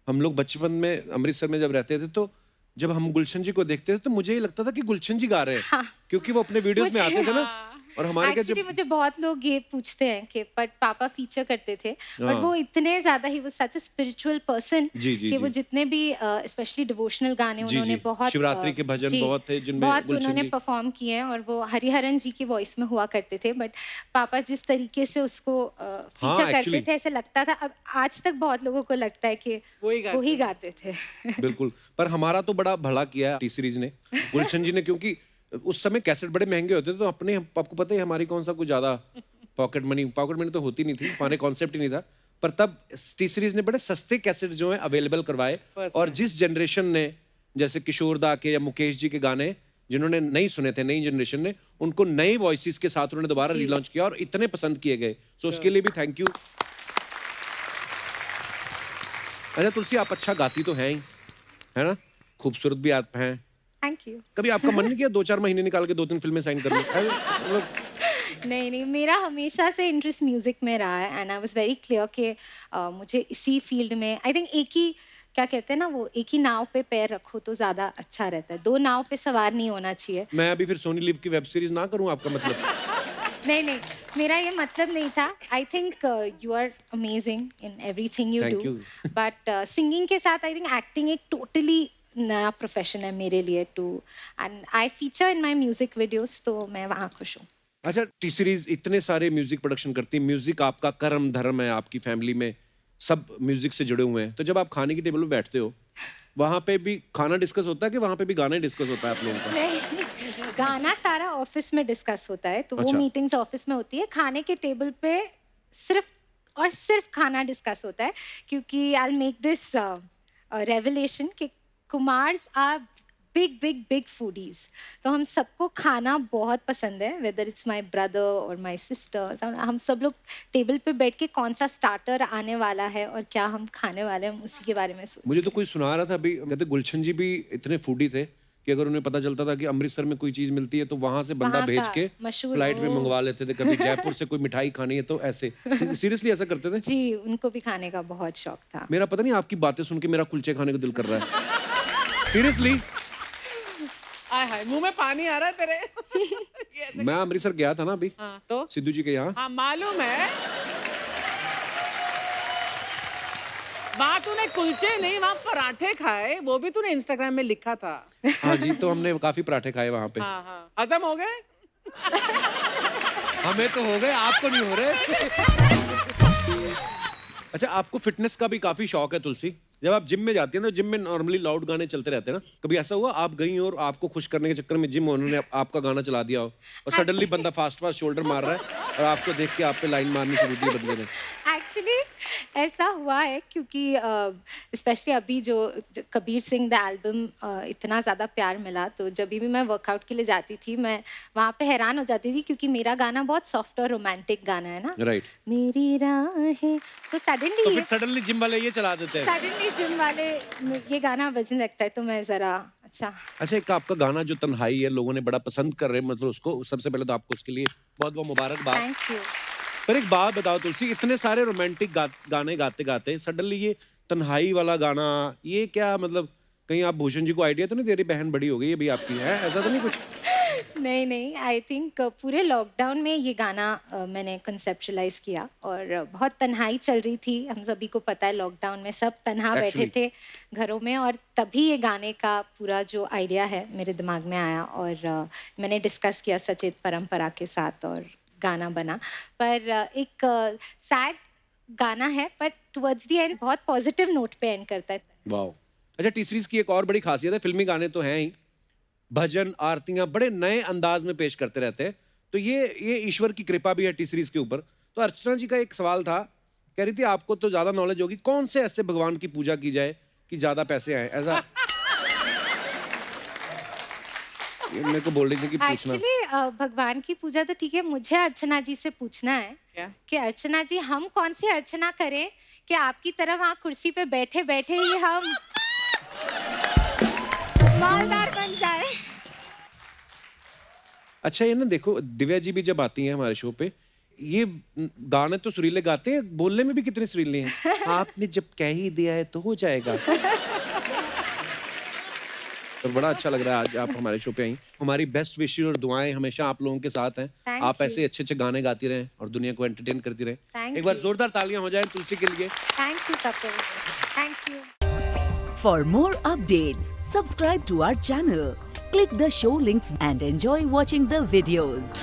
हम लोग बचपन में अमृतसर में जब रहते थे, तो जब हम गुलशन जी को देखते थे तो मुझे ये लगता था कि गुलशन जी गा रहे हैं। हाँ। क्योंकि वो अपने वीडियोस में आते थे ना, और हमारे क्या एक्चुअली जब मुझे बहुत लोग ये पूछते हैं कि बट पापा फीचर करते थे, हाँ। बट वो इतने ज्यादा ही वो सच अ स्पिरिचुअल पर्सन जी जी कि वो जी जितने भी स्पेशली डिवोशनल गाने जी उन्होंने जी बहुत शिवरात्रि के भजन जी, बहुत थे जिनमें बहुत गुलशन उन्होंने जी परफॉर्म किए हैं और वो हरिहरन जी की वॉइस में हुआ करते थे। बट पापा जिस तरीके से उसको फीचर करते actually। थे, ऐसे लगता था, अब आज तक बहुत लोगों को लगता है कि वो ही गाते थे। बिल्कुल। पर हमारा तो बड़ा भला किया टी सीरीज ने, गुलशन जी ने, क्योंकि उस समय कैसेट बड़े महंगे होते थे, तो अपने आपको पता ही हमारी कौन सा कुछ ज्यादा पॉकेट मनी तो होती नहीं थी, हमारे कॉन्सेप्ट ही नहीं था। पर तब टी सीरीज ने बड़े सस्ते कैसेट जो है अवेलेबल करवाए, और जिस जनरेशन ने, जैसे किशोर दा के या मुकेश जी के गाने जिन्होंने नहीं सुने थे, नई जनरेशन ने उनको नए वॉइसेस के साथ उन्होंने दोबारा रीलॉन्च किया और इतने पसंद किए गए। सो उसके लिए भी थैंक यू। अच्छा तुलसी, आप अच्छा गाती तो हैं ही, है ना, खूबसूरत भी आप हैं। Thank you. कभी आपका मन नहीं किया 2-4 महीने निकाल के 2-3 फिल्में साइन कर लो? नहीं, मेरा हमेशा से इंटरेस्ट म्यूजिक में रहा है and I was very clear कि मुझे इसी फील्ड में, आई थिंक एक ही, क्या कहते हैं ना, वो एक ही नाव पे पैर रखो तो ज्यादा अच्छा रहता है, 2 नाव पे सवार नहीं होना चाहिए। मैं अभी फिर सोनी लिव की वेब सीरीज ना करूं, आपका मतलब? नहीं, मेरा ये मतलब नहीं था। I think you are amazing in everything you Thank do, you. But singing के साथ आई थिंक एक्टिंग एक टोटली नया प्रोफेशन है मेरे लिए too, and I feature in my music videos, तो मैं वहाँ खुश हूँ। अच्छा, टी सीरीज इतने सारे म्यूजिक प्रोडक्शन करती है, म्यूजिक आपका कर्म धर्म है, आपकी फैमिली में सब म्यूजिक से जुड़े हुए हैं, तो जब आप खाने की टेबल पे बैठते हो, वहाँ पे भी खाना डिस्कस होता है कि वहाँ पे भी गाना डिस्कस होता है आप लोगों का? नहीं, गाना सारा ऑफिस में डिस्कस होता है, तो वो अच्छा। मीटिंग्स ऑफिस में होती है। खाने के टेबल पे सिर्फ और सिर्फ खाना डिस्कस होता है, क्योंकि I will make this revelation कि Kumars are big big big foodies. तो हम सबको खाना बहुत पसंद है, वेदर इट्स माय ब्रदर और माय सिस्टर। हम सब लोग टेबल पे बैठ के कौन सा स्टार्टर आने वाला है और क्या हम खाने वाले हैं, हम उसी के बारे में सोच मुझे तो कोई सुना रहा था अभी, कहते गुलशन जी भी इतने फूडी थे कि अगर उन्हें पता चलता था कि अमृतसर में कोई चीज मिलती है तो वहां से बंदा वहाँ भेज का के मशहूर फ्लाइट में वो। मंगवा लेते थे। कभी जयपुर से कोई मिठाई खानी है तो ऐसे सीरियसली ऐसा करते थे। जी, उनको भी खाने का बहुत शौक था। मेरा पता नहीं, आपकी बातें सुन के मेरा कुलचे खाने को दिल कर रहा है सीरियसली। हाय हाय, मुंह में पानी आ रहा है तेरे। ये ऐसे- मैं अमृतसर गया था ना अभी, हाँ, तो सिद्धू जी के यहाँ। हाँ मालूम है, वहाँ तूने कुलचे नहीं, वहाँ पराठे खाए, वो भी तूने इंस्टाग्राम में लिखा था। हाँ जी, तो हमने काफी पराठे खाए वहाँ पे। हाँ हाँ, हजम हो गए। हमें तो हो गए, आपको नहीं हो रहे। अच्छा, आपको फिटनेस का भी काफी शौक है तुलसी। जब आप जिम में जाती है ना, जिम में नॉर्मली लाउड गाने चलते रहते हैं ना, कभी ऐसा हुआ आप गई और आपको खुश करने के चक्कर में जिम ओनर ने आपका गाना चला दिया हो और सडनली बंदा फास्ट फास्ट शोल्डर मार रहा है और आपको देख के आप पे लाइन मारनी शुरू की बंदे ने? एक्चुअली ऐसा हुआ है, क्योंकि स्पेशली अभी जो कबीर सिंह द एल्बम इतना ज़्यादा प्यार मिला, तो जब भी मैं वर्कआउट के लिए जाती थी मैं वहाँ पे हैरान हो जाती थी, क्योंकि मेरा गाना बहुत सॉफ्ट और रोमांटिक गाना है ना, राइट। मेरी राहें। तो तो फिर सडनली सडनली जिम वाले ये चला देते हैं। जिम वाले ये गाना बजने लगता है, तो मैं ज़रा अच्छा। अच्छा, एक आपका गाना जो तन्हाई है लोगों ने बड़ा पसंद कर रहे हैं, मतलब उसको सबसे पहले तो आपको उसके लिए बहुत बहुत मुबारकबाद। Thank you. पर एक बात बताओ तुलसी, इतने सारे रोमांटिक गाने गाते गाते सडनली ये तन्हाई वाला गाना, ये क्या मतलब कहीं आप भूषण जी को आइडिया तो नहीं दे रही, बहन बड़ी हो गई अभी आपकी, है ऐसा तो नहीं कुछ? नहीं, आई थिंक पूरे लॉकडाउन में ये गाना मैंने कंसेप्चुलाइज किया, और बहुत तन्हाई चल रही थी, हम सभी को पता है लॉकडाउन में सब तन्हा बैठे थे घरों में, और तभी ये गाने का पूरा जो आइडिया है मेरे दिमाग में आया, और मैंने डिस्कस किया सचेत परंपरा के साथ और गाना बना। पर एक सैड गाना है, पर टुवर्ड्स द एंड बहुत पॉजिटिव नोट पे एंड करता है। वाह। अच्छा, टी सीरीज की एक और बड़ी खासियत है, फिल्मी गाने तो हैं ही, भजन आरतियां बड़े नए अंदाज में पेश करते रहते हैं, तो ये ईश्वर की कृपा भी है टी सीरीज के ऊपर। तो अर्चना जी का एक सवाल था, कह रही थी आपको तो ज्यादा नॉलेज होगी, कौन से ऐसे भगवान की पूजा की जाए कि ज्यादा पैसे आए, ऐसा ये मेरे को बोल रही थी कि पूछना। एक्चुअली भगवान की पूजा तो ठीक है, मुझे अर्चना जी से पूछना है क्या? कि अर्चना जी हम कौन सी अर्चना करें कि आपकी तरह वहाँ कुर्सी पे बैठे बैठे ही हम मालदार बन जाए। अच्छा, ये ना देखो, दिव्या जी भी जब आती हैं हमारे शो पे, ये गाने तो सुरीले गाते हैं, बोलने में भी कितने सुरीले हैं। आपने जब कह ही दिया है तो हो जाएगा। तो बड़ा अच्छा लग रहा है आज आप हमारे शो पे आई। हमारी बेस्ट विशेस और दुआएं हमेशा आप लोगों के साथ हैं। Thank आप you. ऐसे अच्छे अच्छे गाने गाती रहें और दुनिया को एंटरटेन करती रहें। Thank एक बार you. जोरदार तालियां हो जाएं तुलसी के लिए। Thank you Kapil, thank you. For more updates, subscribe to our channel, click the show links and enjoy watching the videos.